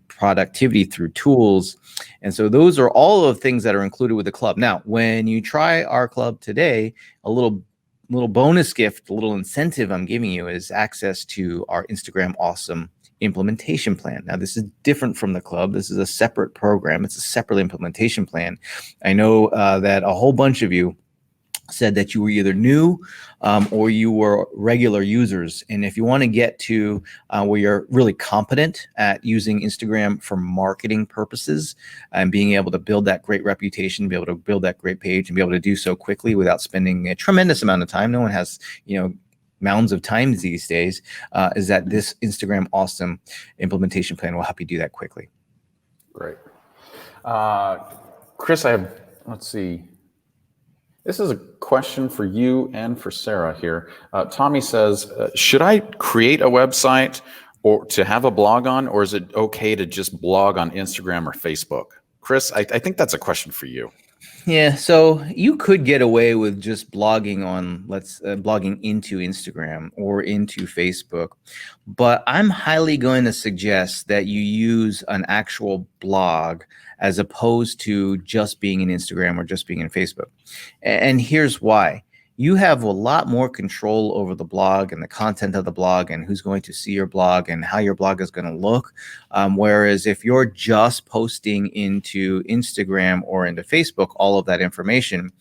productivity through tools. And so those are all of the things that are included with the club. Now, when you try our club today, a little bonus gift, a little incentive I'm giving you is access to our Instagram Awesome implementation plan. Now, this is different from the club. This is a separate program. It's a separate implementation plan. I know that a whole bunch of you said that you were either new or you were regular users. And if you want to get to where you're really competent at using Instagram for marketing purposes and being able to build that great reputation, be able to build that great page and be able to do so quickly without spending a tremendous amount of time. No one has, mounds of times these days, is that this Instagram Awesome implementation plan will help you do that quickly. Great. Chris, let's see. This is a question for you and for Sarah here. Tommy says, should I create a website or to have a blog on, or is it okay to just blog on Instagram or Facebook? Chris, I think that's a question for you. Yeah, so you could get away with just blogging on, blogging into Instagram or into Facebook, but I'm highly going to suggest that you use an actual blog as opposed to just being in Instagram or just being in Facebook. And here's why. You have a lot more control over the blog and the content of the blog and who's going to see your blog and how your blog is going to look. Whereas if you're just posting into Instagram or into Facebook, all of that information,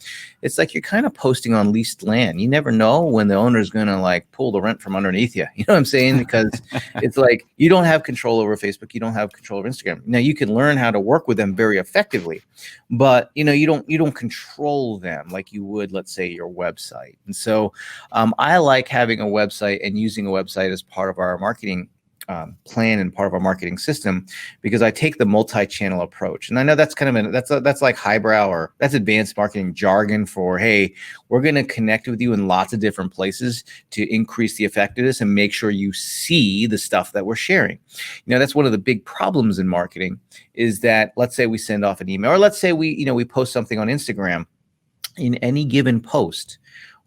it's like you're kind of posting on leased land. You never know when the owner is going to pull the rent from underneath you. You know what I'm saying? Because it's like you don't have control over Facebook. You don't have control over Instagram. Now you can learn how to work with them very effectively, but you don't control them like you would, let's say, your website. And so I like having a website and using a website as part of our marketing plan and part of our marketing system, because I take the multi-channel approach. And I know that's kind of that's like highbrow, or that's advanced marketing jargon for, hey, we're going to connect with you in lots of different places to increase the effectiveness and make sure you see the stuff that we're sharing. That's one of the big problems in marketing is that, let's say we send off an email, or let's say we post something on Instagram. In any given post,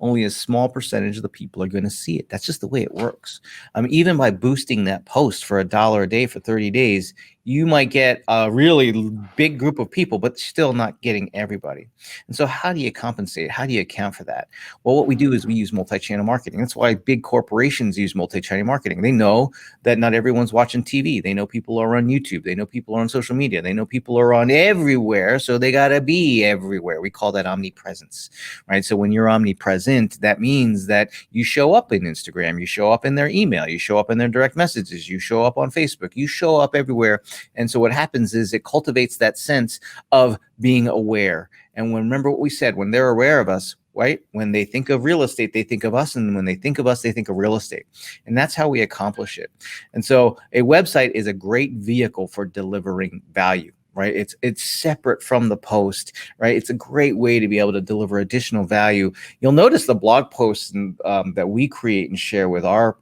only a small percentage of the people are going to see it. That's just the way it works. Even by boosting that post for $1 a day for 30 days, you might get a really big group of people, but still not getting everybody. And so how do you compensate? How do you account for that? Well, what we do is we use multi-channel marketing. That's why big corporations use multi-channel marketing. They know that not everyone's watching TV. They know people are on YouTube. They know people are on social media. They know people are on everywhere. So they got to be everywhere. We call that omnipresence, right? So when you're omnipresent, that means that you show up in Instagram, you show up in their email, you show up in their direct messages, you show up on Facebook, you show up everywhere. And so what happens is it cultivates that sense of being aware. And remember what we said, when they're aware of us, right? When they think of real estate, they think of us. And when they think of us, they think of real estate. And that's how we accomplish it. And so a website is a great vehicle for delivering value. Right? It's separate from the post, right? It's a great way to be able to deliver additional value. You'll notice the blog posts that we create and share with our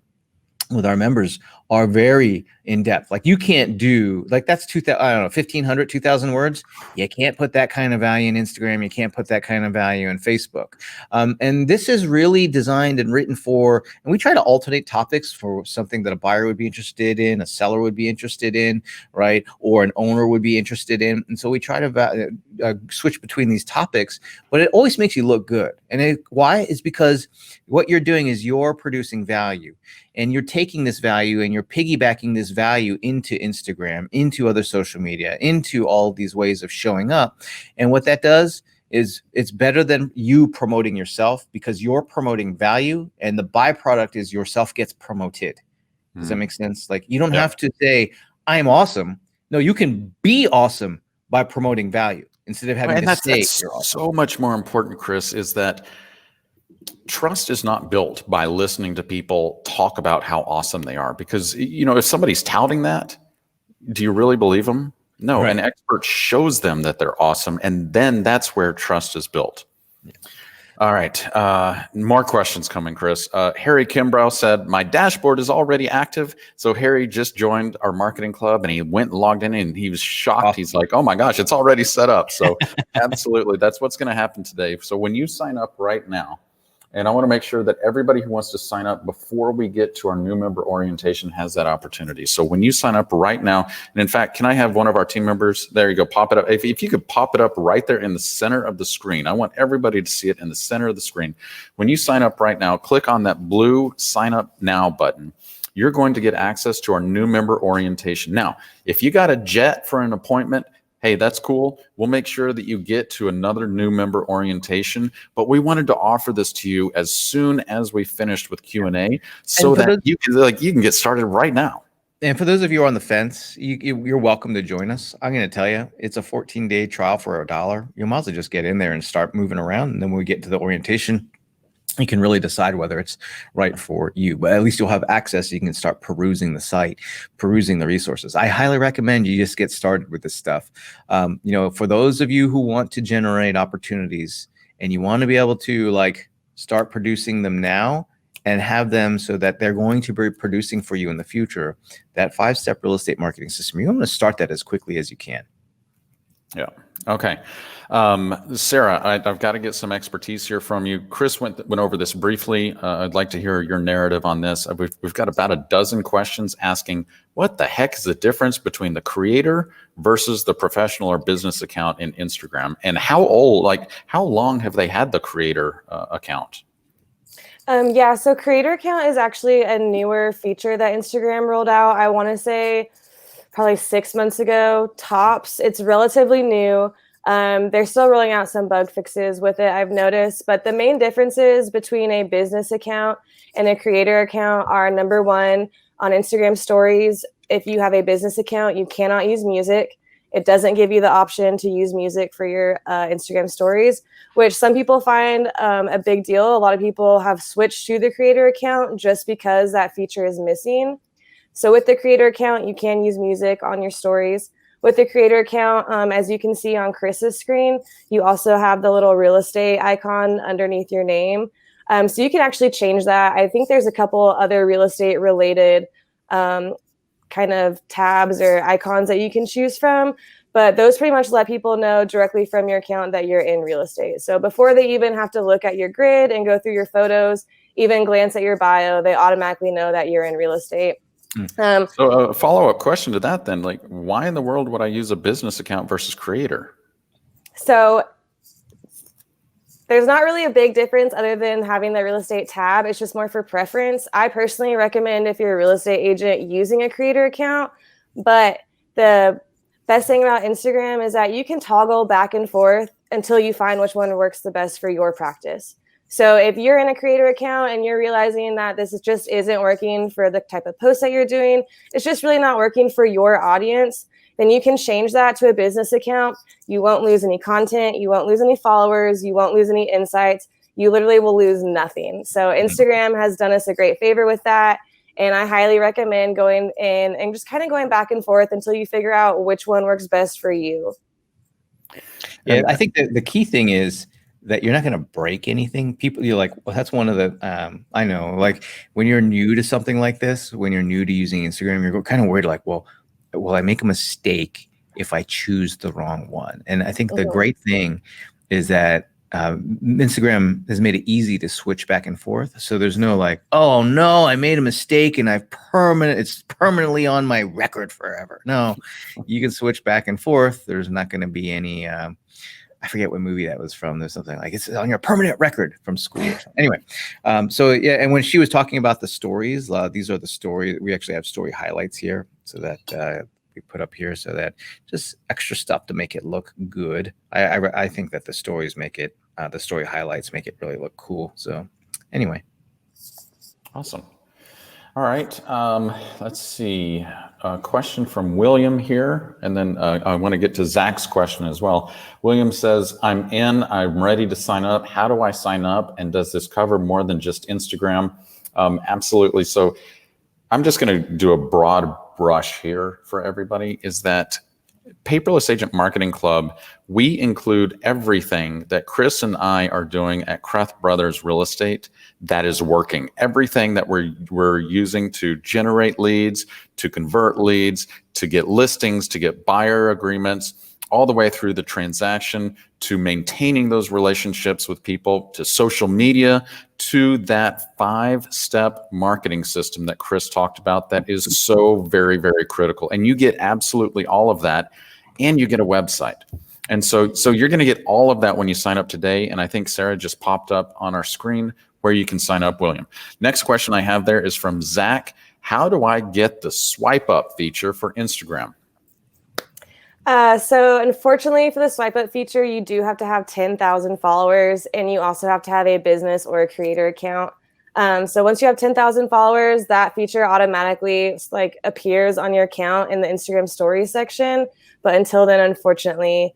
members are very in depth. Like you can't do, that's 1,500, 2,000 words. You can't put that kind of value in Instagram. You can't put that kind of value in Facebook. And this is really designed and written for, and we try to alternate topics for something that a buyer would be interested in, a seller would be interested in, right? Or an owner would be interested in. And so we try to switch between these topics, but it always makes you look good. And why? Is because what you're doing is you're producing value, and you're taking this value and you're piggybacking this value into Instagram, into other social media, into all these ways of showing up. And what that does is it's better than you promoting yourself, because you're promoting value and the byproduct is yourself gets promoted. Does that make sense? Like you don't have to say, I am awesome. No, you can be awesome by promoting value instead of having And to that's, say that's you're awesome. so much more important, Chris, is that trust is not built by listening to people talk about how awesome they are. Because, if somebody's touting that, do you really believe them? No, Right. an expert shows them that they're awesome, and then that's where trust is built. Yeah. All right. More questions coming, Chris. Harry Kimbrough said, my dashboard is already active. So Harry just joined our marketing club and he went and logged in and he was shocked. Awesome. He's like, oh my gosh, it's already set up. So absolutely, that's what's going to happen today. So when you sign up right now, and I want to make sure that everybody who wants to sign up before we get to our new member orientation has that opportunity. So when you sign up right now, and in fact, can I have one of our team members, there you go, pop it up. If you could pop it up right there in the center of the screen, I want everybody to see it in the center of the screen. When you sign up right now, click on that blue sign up now button. You're going to get access to our new member orientation. Now, if you got a jet for an appointment, hey, that's cool. We'll make sure that you get to another new member orientation, but we wanted to offer this to you as soon as we finished with Q&A so that you can get started right now. And for those of you who are on the fence, you're welcome to join us. I'm going to tell you, it's a 14-day trial for $1. You might as well just get in there and start moving around. And then when we get to the orientation, you can really decide whether it's right for you, but at least you'll have access. You can start perusing the site, perusing the resources. I highly recommend you just get started with this stuff. For those of you who want to generate opportunities and you want to be able to start producing them now and have them so that they're going to be producing for you in the future, that 5-step real estate marketing system, you want to start that as quickly as you can. Yeah. Okay. Sarah, I've got to get some expertise here from you. Chris went over this briefly. I'd like to hear your narrative on this. We've got about a dozen questions asking, what the heck is the difference between the creator versus the professional or business account in Instagram? And how long have they had the creator account? So creator account is actually a newer feature that Instagram rolled out. I want to say probably 6 months ago, tops. It's relatively new. They're still rolling out some bug fixes with it, I've noticed. But the main differences between a business account and a creator account are, number one, on Instagram stories, if you have a business account, you cannot use music. It doesn't give you the option to use music for your Instagram stories, which some people find a big deal. A lot of people have switched to the creator account just because that feature is missing. So with the creator account, you can use music on your stories. With the creator account, as you can see on Chris's screen, you also have the little real estate icon underneath your name. So you can actually change that. I think there's a couple other real estate related kind of tabs or icons that you can choose from, but those pretty much let people know directly from your account that you're in real estate. So before they even have to look at your grid and go through your photos, even glance at your bio, they automatically know that you're in real estate. So a follow-up question to that then, why in the world would I use a business account versus creator? So there's not really a big difference other than having the real estate tab. It's just more for preference. I personally recommend, if you're a real estate agent, using a creator account. But the best thing about Instagram is that you can toggle back and forth until you find which one works the best for your practice. So if you're in a creator account and you're realizing that this just isn't working for the type of post that you're doing, it's just really not working for your audience, then you can change that to a business account. You won't lose any content. You won't lose any followers. You won't lose any insights. You literally will lose nothing. So Instagram has done us a great favor with that. And I highly recommend going in and just kind of going back and forth until you figure out which one works best for you. Yeah, I think the key thing is that you're not going to break anything. You're like, well, that's one of the, I know, when you're new to something like this, when you're new to using Instagram, you're kind of worried well, will I make a mistake if I choose the wrong one? And I think the great thing is that Instagram has made it easy to switch back and forth. So there's no oh no, I made a mistake and it's permanently on my record forever. No, you can switch back and forth. There's not going to be any, I forget what movie that was from. There's something it's on your permanent record from school. Anyway, so yeah, and when she was talking about the stories, these are the stories. We actually have story highlights here, so that we put up here, so that just extra stuff to make it look good. I think that the stories make it, the story highlights make it really look cool. So anyway, awesome. All right. Let's see. A question from William here, and then I want to get to Zach's question as well. William says, I'm in, I'm ready to sign up. How do I sign up? And does this cover more than just Instagram? Absolutely. So I'm just going to do a broad brush here for everybody, is that Paperless Agent Marketing Club, we include everything that Chris and I are doing at Kreth Brothers Real Estate that is working. Everything that we're using to generate leads, to convert leads, to get listings, to get buyer agreements, all the way through the transaction, to maintaining those relationships with people, to social media, to that 5-step marketing system that Chris talked about that is so very, very critical. And you get absolutely all of that, and you get a website. And so you're going to get all of that when you sign up today. And I think Sarah just popped up on our screen where you can sign up, William. Next question I have there is from Zach. How do I get the swipe up feature for Instagram? So unfortunately for the swipe up feature, you do have to have 10,000 followers, and you also have to have a business or a creator account. So once you have 10,000 followers, that feature automatically appears on your account in the Instagram stories section. But until then, unfortunately,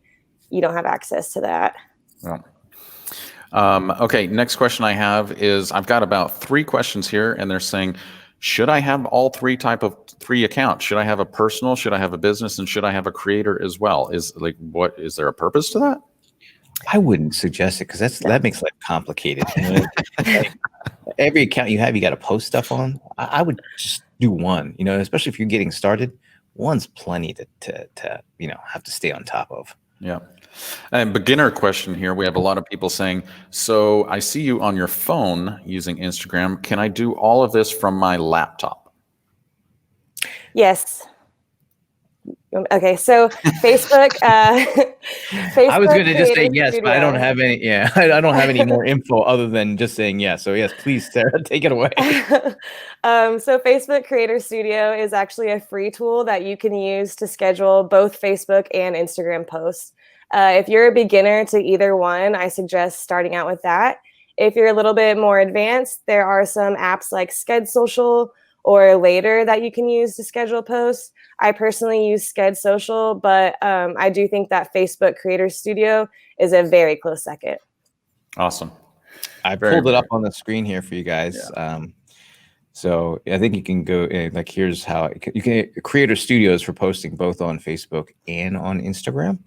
you don't have access to that. Well, okay, next question I have is, I've got about 3 questions here, and they're saying, should I have all 3 accounts? Should I have a personal? Should I have a business? And should I have a creator as well? Is there a purpose to that? I wouldn't suggest it, because that makes life complicated. Every account you have, you got to post stuff on. I would just do one, especially if you're getting started. One's plenty to have to stay on top of. Yeah. And beginner question here. We have a lot of people saying, so I see you on your phone using Instagram. Can I do all of this from my laptop? Yes. Okay, so Facebook. Facebook I was going to just say Creator yes, Studio. but I don't have any. Yeah, I don't have any more info other than just saying yes. So yes, please, Sarah, take it away. So Facebook Creator Studio is actually a free tool that you can use to schedule both Facebook and Instagram posts. If you're a beginner to either one, I suggest starting out with that. If you're a little bit more advanced, there are some apps like Sked Social or Later that you can use to schedule posts. I personally use Sked Social, but I do think that Facebook Creator Studio is a very close second. Awesome. I pulled it up on the screen here for you guys. Yeah. So I think you can go here's how you can Creator Studios for posting both on Facebook and on Instagram.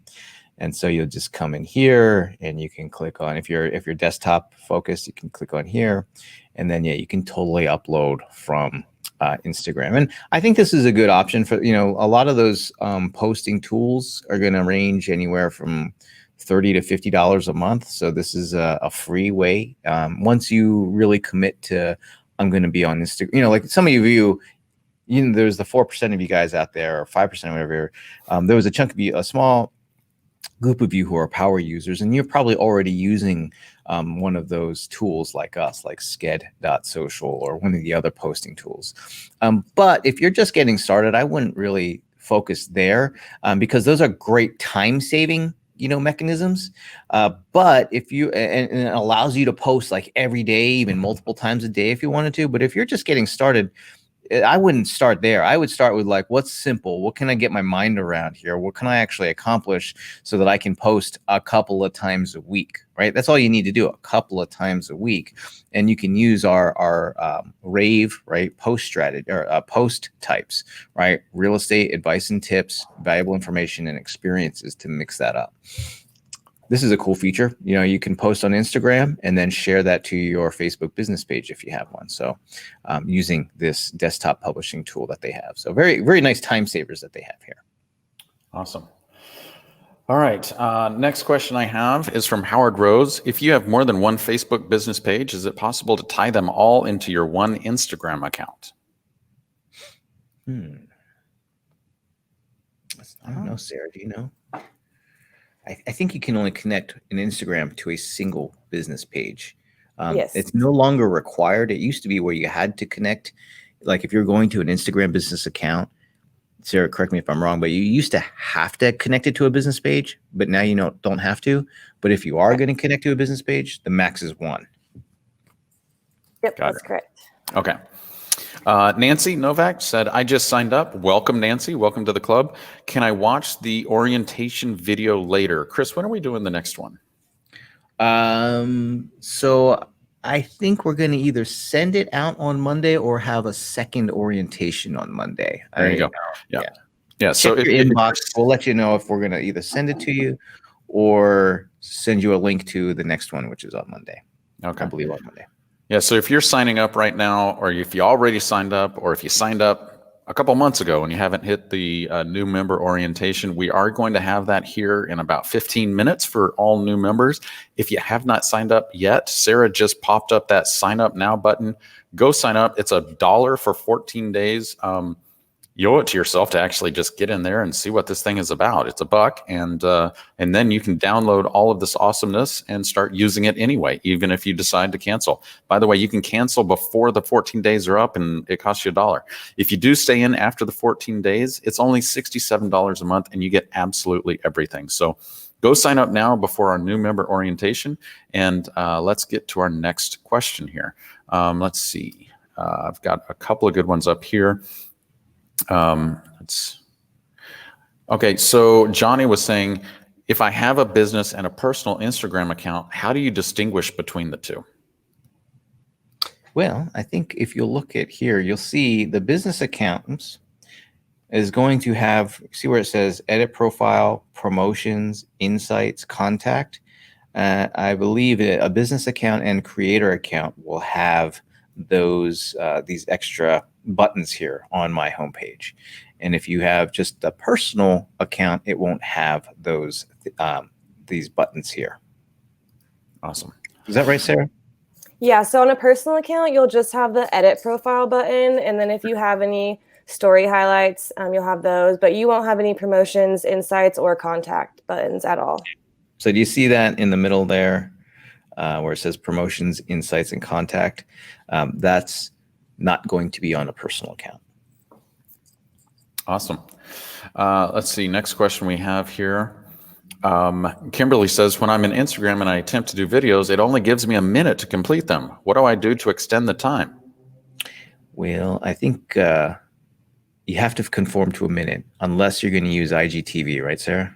And so you'll just come in here and you can click on, if you're desktop focused, you can click on here, and then you can totally upload from Instagram. And I think this is a good option for, a lot of those posting tools are going to range anywhere from $30 to $50 a month. So this is a free way. Once you really commit to, I'm going to be on Instagram, like some of you, there's the 4% of you guys out there, or 5%, whatever. There was a chunk of you, a small group of you who are power users, and you're probably already using one of those tools like us, like Sked.social or one of the other posting tools. But if you're just getting started, I wouldn't really focus there because those are great time-saving mechanisms. But if you, and it allows you to post like every day, even multiple times a day if you wanted to. But if you're just getting started, I wouldn't start there. I would start with what's simple? What can I get my mind around here? What can I actually accomplish so that I can post a couple of times a week, right? That's all you need to do, a couple of times a week. And you can use our RAVE, right? Post strategy or post types, right? Real estate advice and tips, valuable information and experiences to mix that up. This is a cool feature. You can post on Instagram and then share that to your Facebook business page if you have one. So using this desktop publishing tool that they have. So very, very nice time savers that they have here. Awesome. All right. Next question I have is from Howard Rose. If you have more than one Facebook business page, is it possible to tie them all into your one Instagram account? I don't know, Sarah, do you know? I think you can only connect an Instagram to a single business page. Yes. It's no longer required. It used to be where you had to connect. Like if you're going to an Instagram business account, Sarah, correct me if I'm wrong, but you used to have to connect it to a business page, but now you don't have to. But if you are going to connect to a business page, the max is 1. Yep, that's correct. Okay. Nancy Novak said, I just signed up. Welcome, Nancy. Welcome to the club. Can I watch the orientation video later? Chris, when are we doing the next one? So I think we're going to either send it out on Monday or have a second orientation on Monday. There you go. Yeah. So Check your inbox. We'll let you know if we're going to either send it to you or send you a link to the next one, which is on Monday. Okay. I believe on Monday. Yeah. So if you're signing up right now, or if you already signed up, or if you signed up a couple months ago and you haven't hit the new member orientation, we are going to have that here in about 15 minutes for all new members. If you have not signed up yet, Sarah just popped up that sign up now button. Go sign up. It's $1 for 14 days. You owe it to yourself to actually just get in there and see what this thing is about. It's $1, and then you can download all of this awesomeness and start using it anyway, even if you decide to cancel. By the way, you can cancel before the 14 days are up, and it costs you $1. If you do stay in after the 14 days, it's only $67 a month, and you get absolutely everything. So go sign up now before our new member orientation, and let's get to our next question here. Let's see. I've got a couple of good ones up here. Okay, so Johnny was saying, if I have a business and a personal Instagram account, how do you distinguish between the two? Well, I think if you look at here, you'll see the business accountants is going to have, see where it says edit profile, promotions, insights, contact. I believe a business account and creator account will have those these extra buttons here on my homepage. And if you have just a personal account, it won't have those these buttons here. Awesome. Is that right, Sarah? Yeah, so on a personal account, you'll just have the edit profile button. And then if you have any story highlights, you'll have those, but you won't have any promotions, insights, or contact buttons at all. So do you see that in the middle there where it says promotions, insights, and contact? That's not going to be on a personal account. Awesome. Let's see. Next question we have here. Kimberly says, when I'm in Instagram and I attempt to do videos, it only gives me a minute to complete them. What do I do to extend the time? Well, I think you have to conform to a minute unless you're going to use IGTV, right, Sarah?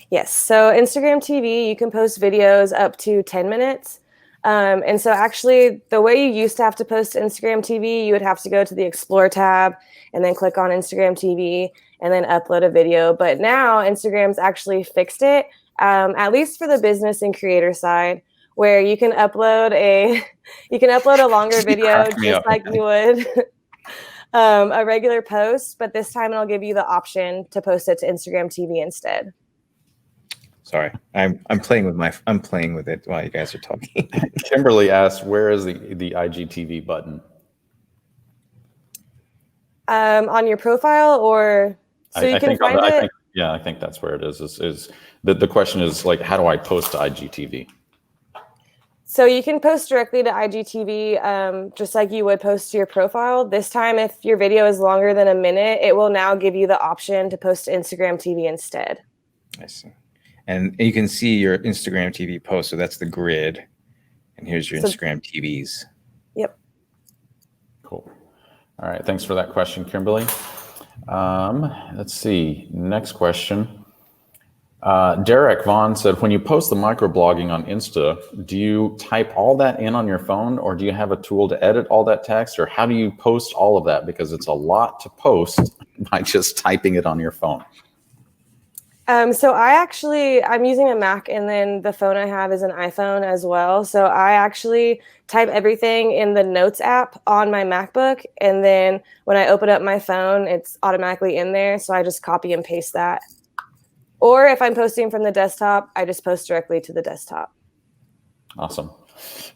Yes. So Instagram TV, you can post videos up to 10 minutes. And so actually the way you used to have to post to Instagram TV, you would have to go to the Explore tab and then click on Instagram TV and then upload a video. But now Instagram's actually fixed it, at least for the business and creator side, where you can upload a longer video just like you would a regular post, but this time it'll give you the option to post it to Instagram TV instead. Sorry, I'm playing with it while you guys are talking. Kimberly asked, where is the IGTV button? On your profile, or so you can find it? I think that's where it is. Is the question is like, how do I post to IGTV? So you can post directly to IGTV, just like you would post to your profile. This time, if your video is longer than a minute, it will now give you the option to post to Instagram TV instead. I see. And you can see your Instagram TV post. So that's the grid. And here's your Instagram TVs. Yep. Cool. All right. Thanks for that question, Kimberly. Let's see. Next question. Derek Vaughn said, when you post the microblogging on Insta, do you type all that in on your phone, or do you have a tool to edit all that text, or how do you post all of that? Because it's a lot to post by just typing it on your phone. So I'm using a Mac, and then the phone I have is an iPhone as well. So I actually type everything in the Notes app on my MacBook. And then when I open up my phone, it's automatically in there. So I just copy and paste that. Or if I'm posting from the desktop, I just post directly to the desktop. Awesome.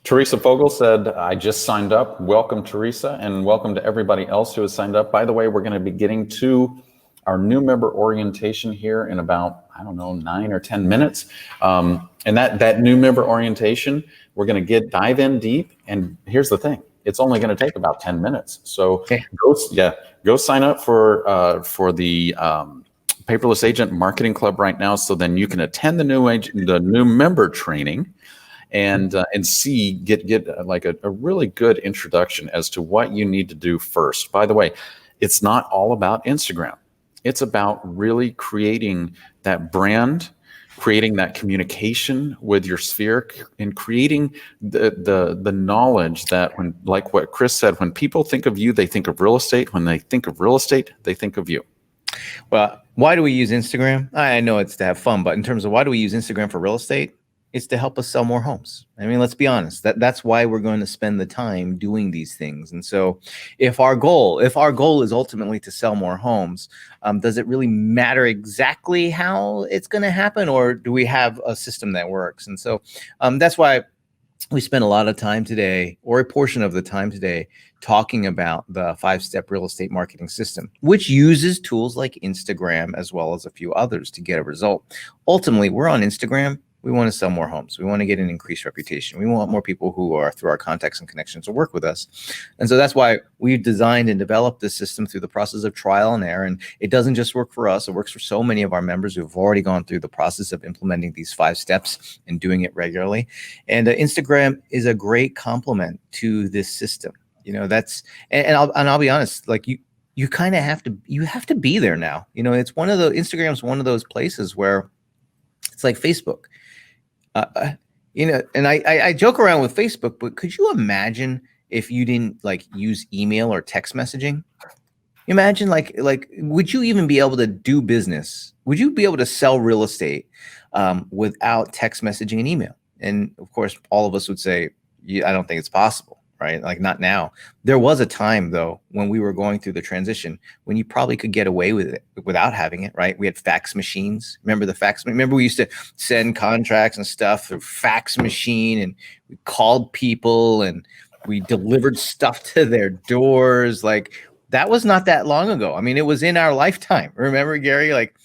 Teresa Fogel said, I just signed up. Welcome, Teresa, and welcome to everybody else who has signed up. By the way, we're going to be getting to our new member orientation here in about, 9 or 10 minutes. And that new member orientation, we're going to dive in deep. And here's the thing. It's only going to take about 10 minutes. So go sign up for the Paperless Agent Marketing Club right now. So then you can attend the new member training. and C, get like a really good introduction as to what you need to do first. By the way, it's not all about Instagram. It's about really creating that brand, creating that communication with your sphere, and creating the knowledge that when, like what Chris said, when people think of you, they think of real estate. When they think of real estate, they think of you. Well, why do we use Instagram? I know it's to have fun, but in terms of why do we use Instagram for real estate? It's to help us sell more homes. I mean, let's be honest. That's why we're going to spend the time doing these things. And so, if our goal is ultimately to sell more homes, does it really matter exactly how it's going to happen, or do we have a system that works? And so, that's why we spent a lot of time today, or a portion of the time today, talking about the 5-step real estate marketing system, which uses tools like Instagram as well as a few others to get a result. Ultimately, we're on Instagram. We want to sell more homes. We want to get an increased reputation. We want more people who are through our contacts and connections to work with us. And so that's why we've designed and developed this system through the process of trial and error. And it doesn't just work for us. It works for so many of our members who have already gone through the process of implementing these 5 steps and doing it regularly. And Instagram is a great complement to this system. You know, I'll be honest, like you kind of have to be there now. You know, it's Instagram's one of those places where it's like Facebook. You know, and I joke around with Facebook, but could you imagine if you didn't like use email or text messaging? Imagine like would you even be able to do business? Would you be able to sell real estate without text messaging and email? And of course, all of us would say, I don't think it's possible. Right? Like not now. There was a time though, when we were going through the transition, when you probably could get away with it without having it, right? We had fax machines. Remember we used to send contracts and stuff through fax machine, and we called people and we delivered stuff to their doors. Like that was not that long ago. I mean, it was in our lifetime. Remember, Gary, like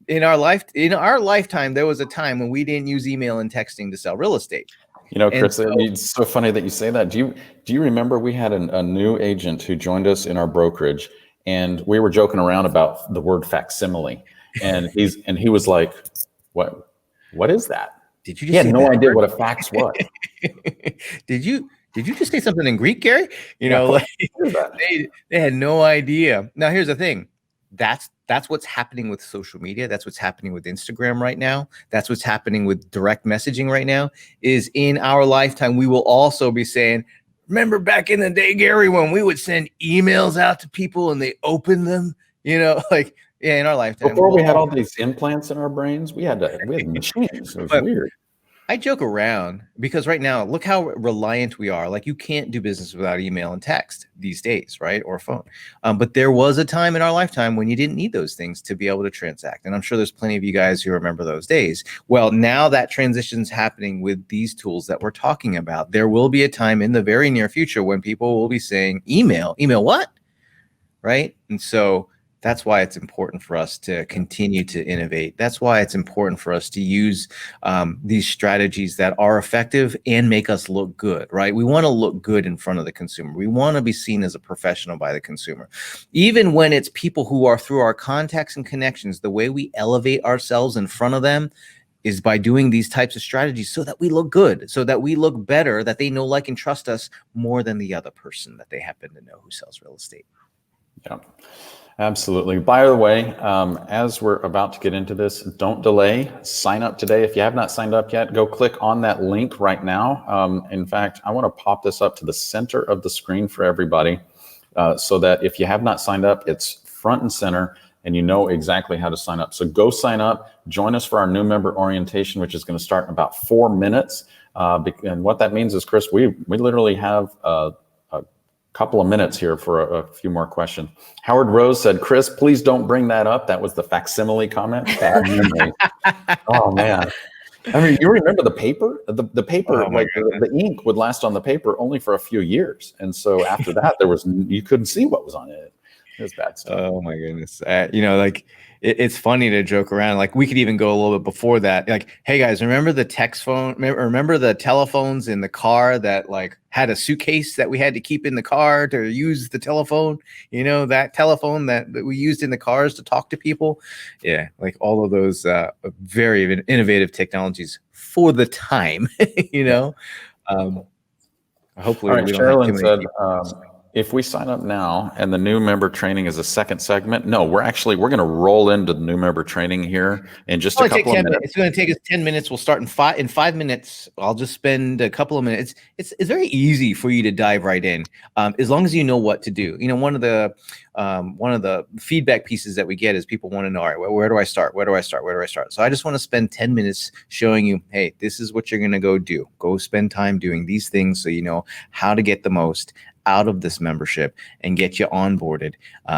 in our lifetime, there was a time when we didn't use email and texting to sell real estate. You know, Chris, it's so funny that you say that. Do you remember we had a new agent who joined us in our brokerage, and we were joking around about the word facsimile, and he was like, "What is that?" Did you? He had no idea what a fax was. Did you just say something in Greek, Gary? You know, like they had no idea. Now, here's the thing. That's what's happening with social media. That's what's happening with Instagram right now. That's what's happening with direct messaging right now. Is in our lifetime, we will also be saying, remember back in the day, Gary, when we would send emails out to people and they opened them, you know, like, yeah, in our lifetime. Before we had all these implants in our brains, we had machines. It was weird. I joke around because right now, look how reliant we are. Like you can't do business without email and text these days, right? Or phone. But there was a time in our lifetime when you didn't need those things to be able to transact. And I'm sure there's plenty of you guys who remember those days. Well, now that transition's happening with these tools that we're talking about. There will be a time in the very near future when people will be saying email what? Right? And so that's why it's important for us to continue to innovate. That's why it's important for us to use these strategies that are effective and make us look good, right? We want to look good in front of the consumer. We want to be seen as a professional by the consumer. Even when it's people who are through our contacts and connections, the way we elevate ourselves in front of them is by doing these types of strategies so that we look good, so that we look better, that they know, like, and trust us more than the other person that they happen to know who sells real estate. Yeah. Absolutely. By the way, as we're about to get into this, don't delay. Sign up today. If you have not signed up yet, go click on that link right now. In fact, I want to pop this up to the center of the screen for everybody so that if you have not signed up, it's front and center and you know exactly how to sign up. So go sign up. Join us for our new member orientation, which is going to start in about 4 minutes. And what that means is, Chris, we literally have a couple of minutes here for a few more questions. Howard Rose said, Chris, please don't bring that up. That was the facsimile comment. Oh, man. I mean, you remember the paper? The paper, the ink would last on the paper only for a few years. And so after that, you couldn't see what was on it. It was bad stuff. Oh my goodness. Like it's funny to joke around. Like we could even go a little bit before that. Like, hey guys, remember the text phone? Remember the telephones in the car that like had a suitcase that we had to keep in the car to use the telephone? That telephone that we used in the cars to talk to people. Yeah, like all of those very innovative technologies for the time. Hopefully All right, we don't have too Sherilyn many said, people. if we sign up now and the new member training is a second segment, no, we're going to roll into the new member training here in just a couple of minutes. It's going to take us 10 minutes. We'll start in 5 minutes. I'll just spend a couple of minutes. It's very easy for you to dive right in, as long as you know what to do. One of the feedback pieces that we get is people want to know, all right, where do I start? Where do I start? Where do I start? So I just want to spend 10 minutes showing you, hey, this is what you're going to go do. Go spend time doing these things so you know how to get the most out of this membership and get you onboarded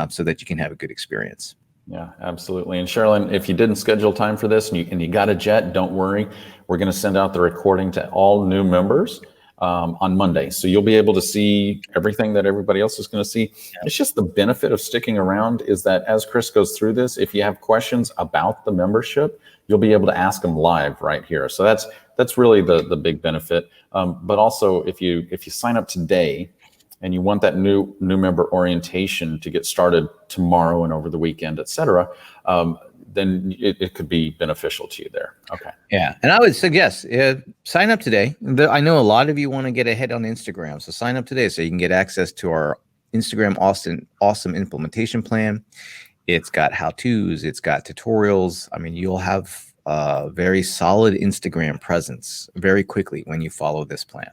so that you can have a good experience. Yeah, absolutely. And Sherilyn, if you didn't schedule time for this and you got a jet, don't worry. We're going to send out the recording to all new members on Monday. So you'll be able to see everything that everybody else is going to see. Yeah. It's just the benefit of sticking around is that as Chris goes through this, if you have questions about the membership, you'll be able to ask them live right here. So that's really the big benefit. But also if you sign up today, and you want that new member orientation to get started tomorrow and over the weekend, et cetera, then it could be beneficial to you there. Okay. Yeah. And I would suggest sign up today. I know a lot of you want to get ahead on Instagram. So sign up today so you can get access to our Instagram awesome implementation plan. It's got how-tos. It's got tutorials. I mean, you'll have a very solid Instagram presence very quickly when you follow this plan.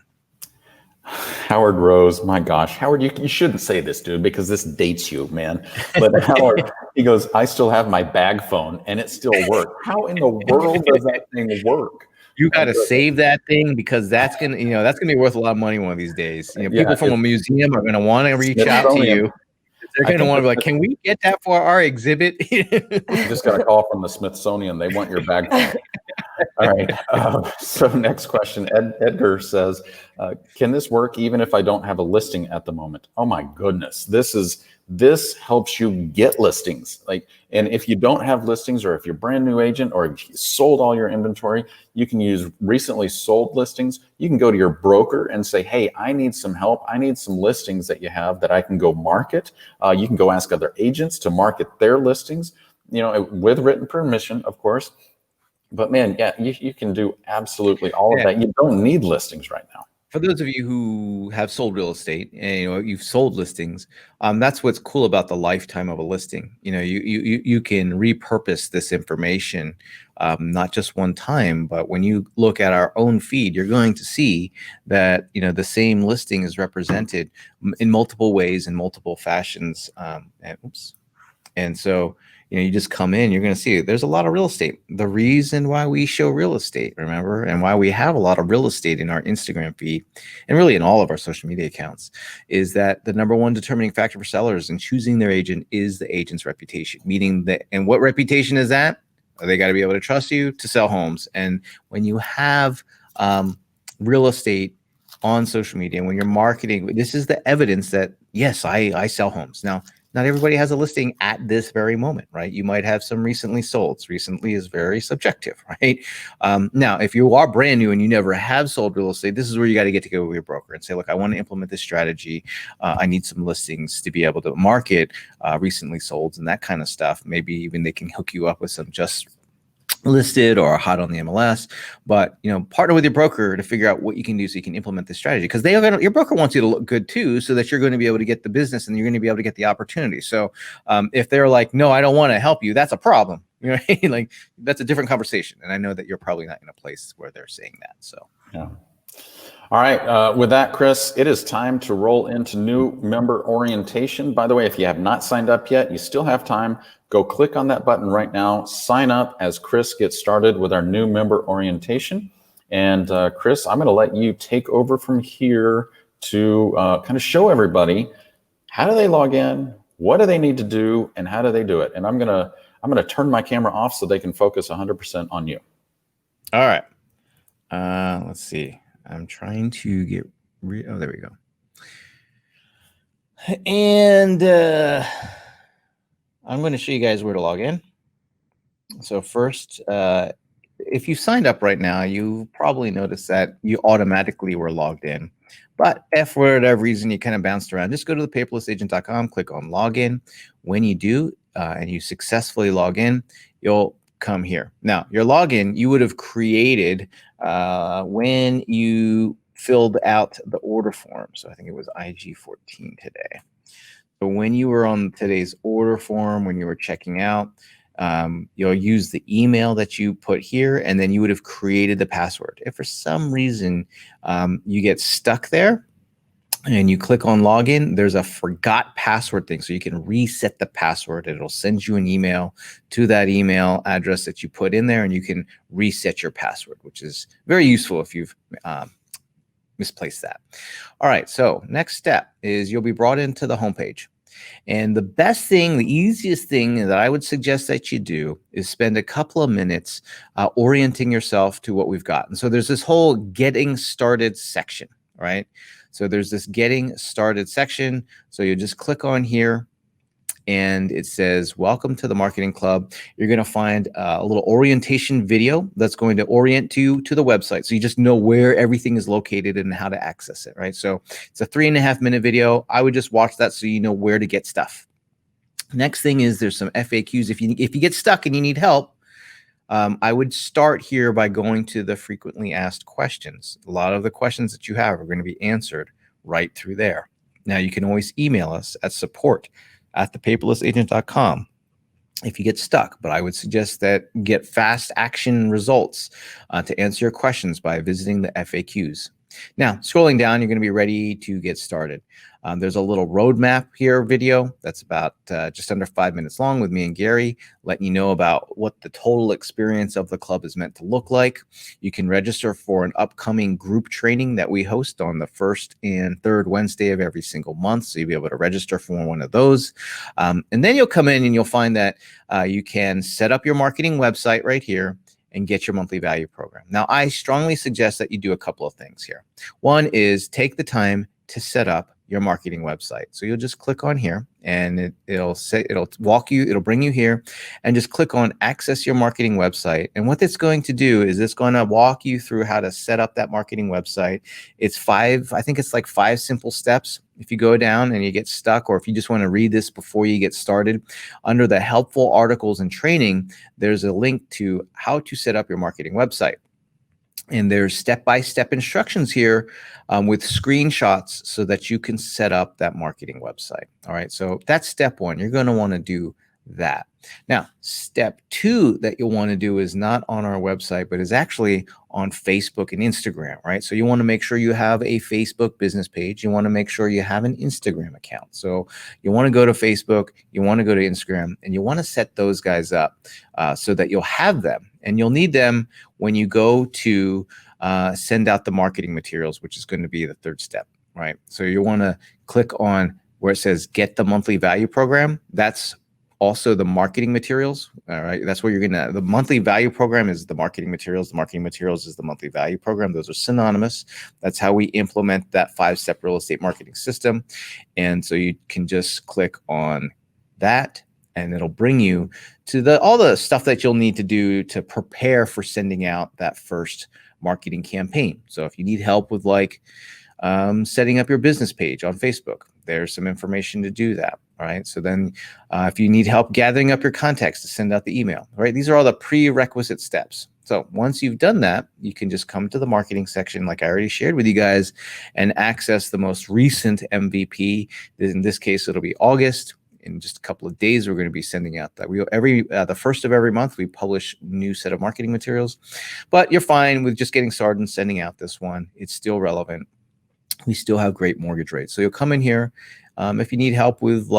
Howard Rose, my gosh, Howard, you shouldn't say this, dude, because this dates you, man. But Howard, he goes, I still have my bag phone and it still works. How in the world does that thing work? You got to save that thing because that's gonna be worth a lot of money one of these days. People from a museum are gonna want to reach out to you. They're going to want to be like, can we get that for our exhibit? You just got a call from the Smithsonian. They want your bag phone. All right. So next question, Edgar says, can this work even if I don't have a listing at the moment? Oh my goodness. This helps you get listings. And if you don't have listings, or if you're a brand new agent, or if you sold all your inventory, you can use recently sold listings. You can go to your broker and say, hey, I need some help. I need some listings that you have that I can go market. You can go ask other agents to market their listings, with written permission, of course. But man, yeah, you can do absolutely all of that. You don't need listings right now. For those of you who have sold real estate and you've sold listings, that's what's cool about the lifetime of a listing. You can repurpose this information, not just one time, but when you look at our own feed, you're going to see that the same listing is represented in multiple ways, in multiple fashions. And so you just come in, you're going to see there's a lot of real estate. The reason why we show real estate, remember, and why we have a lot of real estate in our Instagram feed and really in all of our social media accounts is that the number one determining factor for sellers in choosing their agent is the agent's reputation, and what reputation is that? They got to be able to trust you to sell homes. And when you have real estate on social media, when you're marketing, this is the evidence that, yes, I sell homes. Now, not everybody has a listing at this very moment, right? You might have some recently sold. Recently is very subjective, right? Now, if you are brand new and you never have sold real estate, this is where you got to get together with your broker and say, look, I want to implement this strategy. I need some listings to be able to market recently solds and that kind of stuff. Maybe even they can hook you up with some just listed or hot on the MLS, but partner with your broker to figure out what you can do so you can implement this strategy, because your broker wants you to look good too, so that you're going to be able to get the business and you're going to be able to get the opportunity. So if they're like, no, I don't want to help you, that's a problem. Like that's a different conversation. And I know that you're probably not in a place where they're saying that. So yeah. All right. With that, Chris, it is time to roll into new member orientation. By the way, if you have not signed up yet, you still have time. Go click on that button right now. Sign up as Chris gets started with our new member orientation. And Chris, I'm going to let you take over from here to kind of show everybody how do they log in, what do they need to do, and how do they do it. And I'm going to turn my camera off so they can focus 100% on you. All right. Let's see. I'm trying to get oh, there we go. And I'm going to show you guys where to log in. So first, if you signed up right now, you probably noticed that you automatically were logged in. But if for whatever reason you kind of bounced around, just go to the paperlessagent.com, click on login. When you do, and you successfully log in, you'll come here. Now, your login you would have created when you filled out the order form. So I think it was IG14 today. So when you were on today's order form, when you were checking out, you'll use the email that you put here, and then you would have created the password. If for some reason you get stuck there and you click on login, there's a forgot password thing. So you can reset the password. It'll send you an email to that email address that you put in there, and you can reset your password, which is very useful if you've misplaced that. All right, so next step is you'll be brought into the homepage. And the best thing, the easiest thing that I would suggest that you do is spend a couple of minutes orienting yourself to what we've got. And so there's this whole getting started section, right? So there's this getting started section. So you just click on here, and it says, welcome to the Marketing Club. You're going to find a little orientation video that's going to orient you to the website. So you just know where everything is located and how to access it, right? So it's a 3.5-minute video. I would just watch that so you know where to get stuff. Next thing is there's some FAQs. If you get stuck and you need help, I would start here by going to the frequently asked questions. A lot of the questions that you have are going to be answered right through there. Now you can always email us at support@thepaperlessagent.com if you get stuck, but I would suggest that get fast action results to answer your questions by visiting the FAQs. Now, scrolling down, you're going to be ready to get started. There's a little roadmap here video that's about just under 5 minutes long with me and Gary, letting you know about what the total experience of the club is meant to look like. You can register for an upcoming group training that we host on the first and third Wednesday of every single month. So you'll be able to register for one of those. And then you'll come in and you'll find that you can set up your marketing website right here and get your monthly value program. Now, I strongly suggest that you do a couple of things here. One is take the time to set up your marketing website. So you'll just click on here, and it'll bring you here, and just click on access your marketing website. And what it's going to do is it's going to walk you through how to set up that marketing website. It's I think it's like 5 simple steps. If you go down and you get stuck, or if you just want to read this before you get started, under the helpful articles and training, there's a link to how to set up your marketing website. And there's step-by-step instructions here with screenshots so that you can set up that marketing website. All right, so that's step 1. You're going to want to do that. Now, step 2 that you'll want to do is not on our website, but is actually on Facebook and Instagram, right? So you want to make sure you have a Facebook business page. You want to make sure you have an Instagram account. So you want to go to Facebook, you want to go to Instagram, and you want to set those guys up so that you'll have them. And you'll need them when you go to send out the marketing materials, which is going to be the 3rd step, right? So you want to click on where it says get the monthly value program. That's also the marketing materials. All right. That's where the monthly value program is the marketing materials. The marketing materials is the monthly value program. Those are synonymous. That's how we implement that 5-step real estate marketing system. And so you can just click on that, and it'll bring you to all the stuff that you'll need to do to prepare for sending out that first marketing campaign. So if you need help with setting up your business page on Facebook, there's some information to do that. All right. So then if you need help gathering up your contacts to send out the email, right? These are all the prerequisite steps. So once you've done that, you can just come to the marketing section, like I already shared with you guys, and access the most recent MVP. In this case, it'll be August. In just a couple of days, we're going to be sending out that. The first of every month, we publish a new set of marketing materials. But you're fine with just getting started and sending out this one. It's still relevant. We still have great mortgage rates. So you'll come in here. If you need help with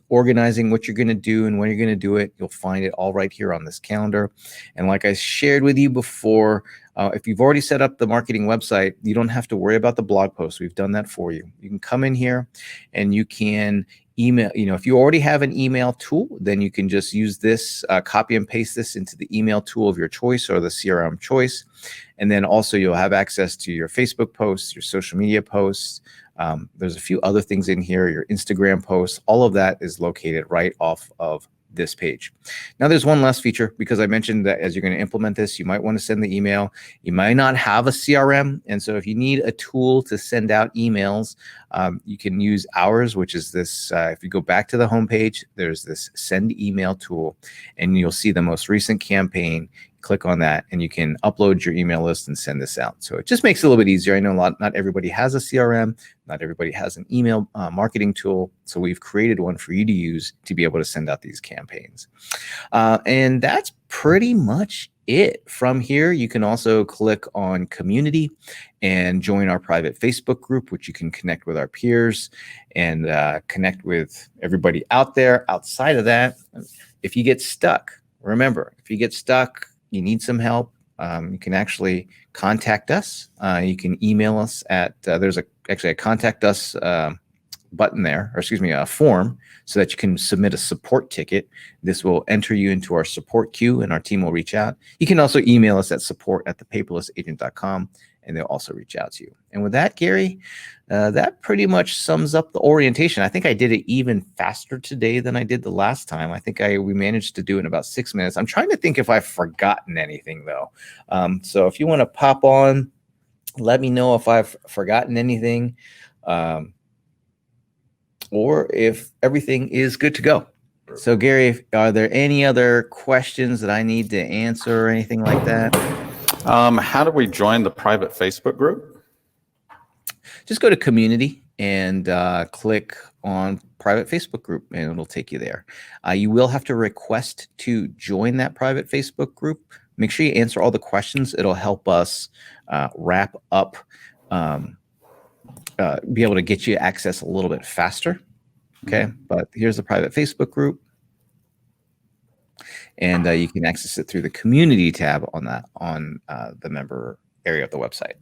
organizing what you're going to do and when you're going to do it, you'll find it all right here on this calendar. And like I shared with you before, if you've already set up the marketing website, you don't have to worry about the blog post. We've done that for you. You can come in here and you can email. If you already have an email tool, then you can just use this, copy and paste this into the email tool of your choice or the CRM choice. And then also you'll have access to your Facebook posts, your social media posts. There's a few other things in here, your Instagram posts. All of that is located right off of this page. Now there's one last feature, because I mentioned that as you're going to implement this, you might want to send the email. You might not have a CRM. And so if you need a tool to send out emails, you can use ours, which is this. If you go back to the homepage, there's this send email tool, and you'll see the most recent campaign. Click on that and you can upload your email list and send this out. So it just makes it a little bit easier. I know not everybody has a CRM, not everybody has an email marketing tool. So we've created one for you to use to be able to send out these campaigns. And that's pretty much it. From here, you can also click on community and join our private Facebook group, which you can connect with our peers and connect with everybody out there. Outside of that, if you get stuck, remember, if you get stuck, you need some help, you can actually contact us. You can email us at, there's actually a contact us button there, or excuse me, a form, so that you can submit a support ticket. This will enter you into our support queue and our team will reach out. You can also email us at support@thepaperlessagent.com and they'll also reach out to you. And with that, Gary, that pretty much sums up the orientation. I think I did it even faster today than I did the last time. I think we managed to do it in about 6 minutes. I'm trying to think if I've forgotten anything though. So if you want to pop on, let me know if I've forgotten anything, or if everything is good to go. So Gary, are there any other questions that I need to answer or anything like that? How do we join the private Facebook group? Just go to community and click on private Facebook group and it'll take you there. You will have to request to join that private Facebook group. Make sure you answer all the questions. It'll help us wrap up, be able to get you access a little bit faster. Okay, but here's the private Facebook group. And you can access it through the community tab on the member area of the website.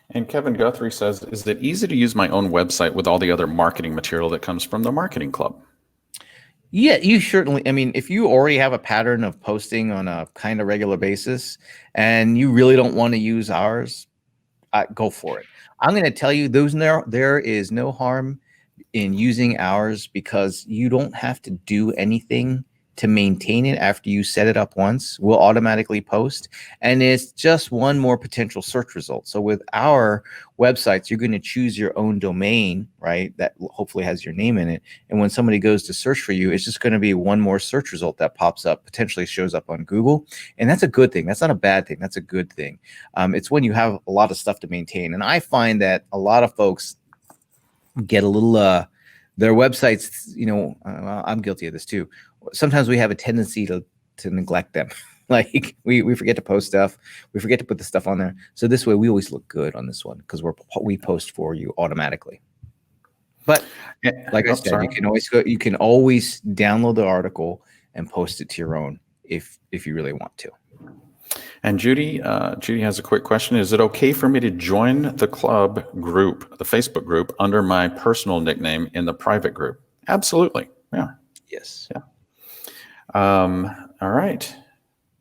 And Kevin Guthrie says, is it easy to use my own website with all the other marketing material that comes from the marketing club? Yeah, you certainly, I mean, if you already have a pattern of posting on a kind of regular basis and you really don't want to use ours, go for it. I'm going to tell you, there is no harm in using ours, because you don't have to do anything to maintain it. After you set it up once, we'll automatically post, and it's just one more potential search result. So with our websites, you're going to choose your own domain, right? That hopefully has your name in it. And when somebody goes to search for you, it's just going to be one more search result that pops up, potentially shows up on Google. And that's a good thing. That's not a bad thing. That's a good thing. It's when you have a lot of stuff to maintain. And I find that a lot of folks get a little, their websites, I'm guilty of this too. Sometimes we have a tendency to neglect them. Like we forget to post stuff. We forget to put the stuff on there. So this way we always look good on this one, because we post for you automatically. But like I said, you can always download the article and post it to your own if you really want to. And Judy has a quick question. Is it okay for me to join the club group, the Facebook group, under my personal nickname in the private group? Absolutely. Yeah. Yes. Yeah. All right.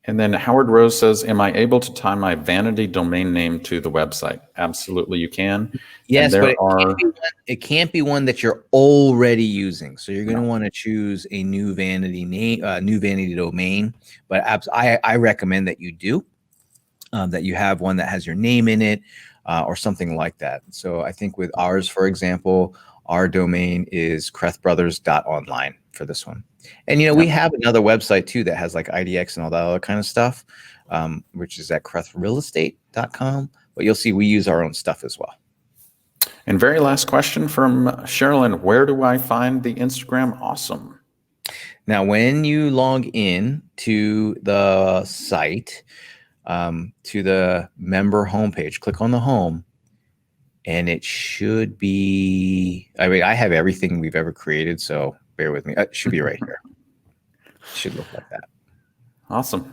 And then Howard Rose says, am I able to tie my vanity domain name to the website? Absolutely, you can. Yes, but it can't be one that you're already using. So you're going to want to choose a new vanity name, new vanity domain. But I recommend that you do, that you have one that has your name in it, or something like that. So I think with ours, for example, our domain is krethbrothers.online for this one. And, we have another website too that has like IDX and all that other kind of stuff, which is at krethrealestate.com. But you'll see we use our own stuff as well. And very last question from Sherilyn, where do I find the Instagram Awesome? Now, when you log in to the site, to the member homepage, click on the home, and it should be, I have everything we've ever created, so bear with me. It should be right here. It should look like that. Awesome.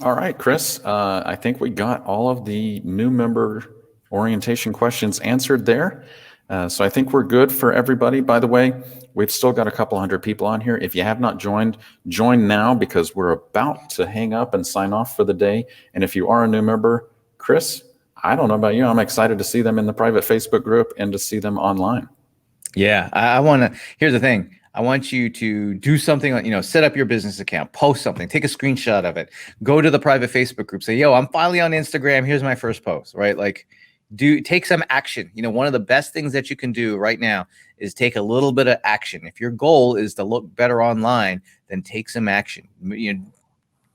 All right, Chris, I think we got all of the new member orientation questions answered there. So I think we're good for everybody. By the way, we've still got a couple hundred people on here. If you have not joined, join now, because we're about to hang up and sign off for the day. And if you are a new member, Chris, I don't know about you, I'm excited to see them in the private Facebook group and to see them online. Yeah, I want to, here's the thing. I want you to do something like, set up your business account, post something, take a screenshot of it, go to the private Facebook group, say, yo, I'm finally on Instagram. Here's my first post, right? Like take some action. One of the best things that you can do right now is take a little bit of action. If your goal is to look better online, then take some action.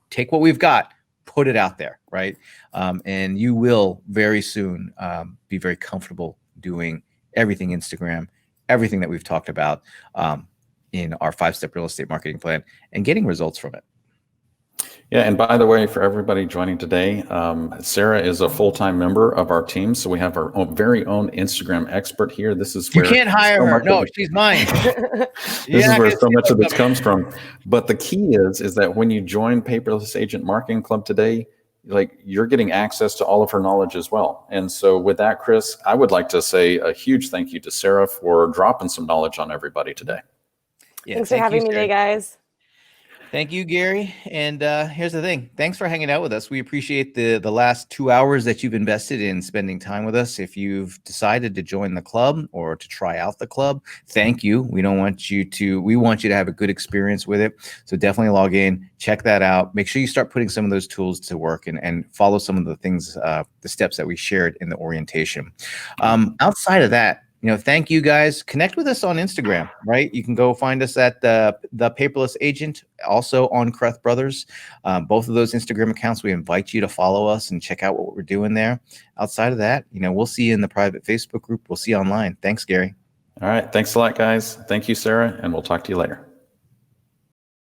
Take what we've got, put it out there, right? And you will very soon be very comfortable doing everything Instagram, everything that we've talked about in our 5-step real estate marketing plan and getting results from it. Yeah, and by the way, for everybody joining today, Sarah is a full-time member of our team, so we have our very own Instagram expert here. This is where you can't hire her. No, she's mine. This is where so much of this comes from. But the key is that when you join Paperless Agent Marketing Club today, like you're getting access to all of her knowledge as well. And so with that, Chris, I would like to say a huge thank you to Sarah for dropping some knowledge on everybody today. Yeah, thanks for having me today, guys. Thank you, Gary. And here's the thing. Thanks for hanging out with us. We appreciate the last 2 hours that you've invested in spending time with us. If you've decided to join the club or to try out the club, thank you. We want you to have a good experience with it. So definitely log in, check that out. Make sure you start putting some of those tools to work and follow some of the things, the steps that we shared in the orientation. Outside of that, thank you guys. Connect with us on Instagram, right? You can go find us at the Paperless Agent, also on Kreth Brothers. Both of those Instagram accounts, we invite you to follow us and check out what we're doing there. Outside of that, we'll see you in the private Facebook group. We'll see you online. Thanks, Gary. All right. Thanks a lot, guys. Thank you, Sarah, and we'll talk to you later.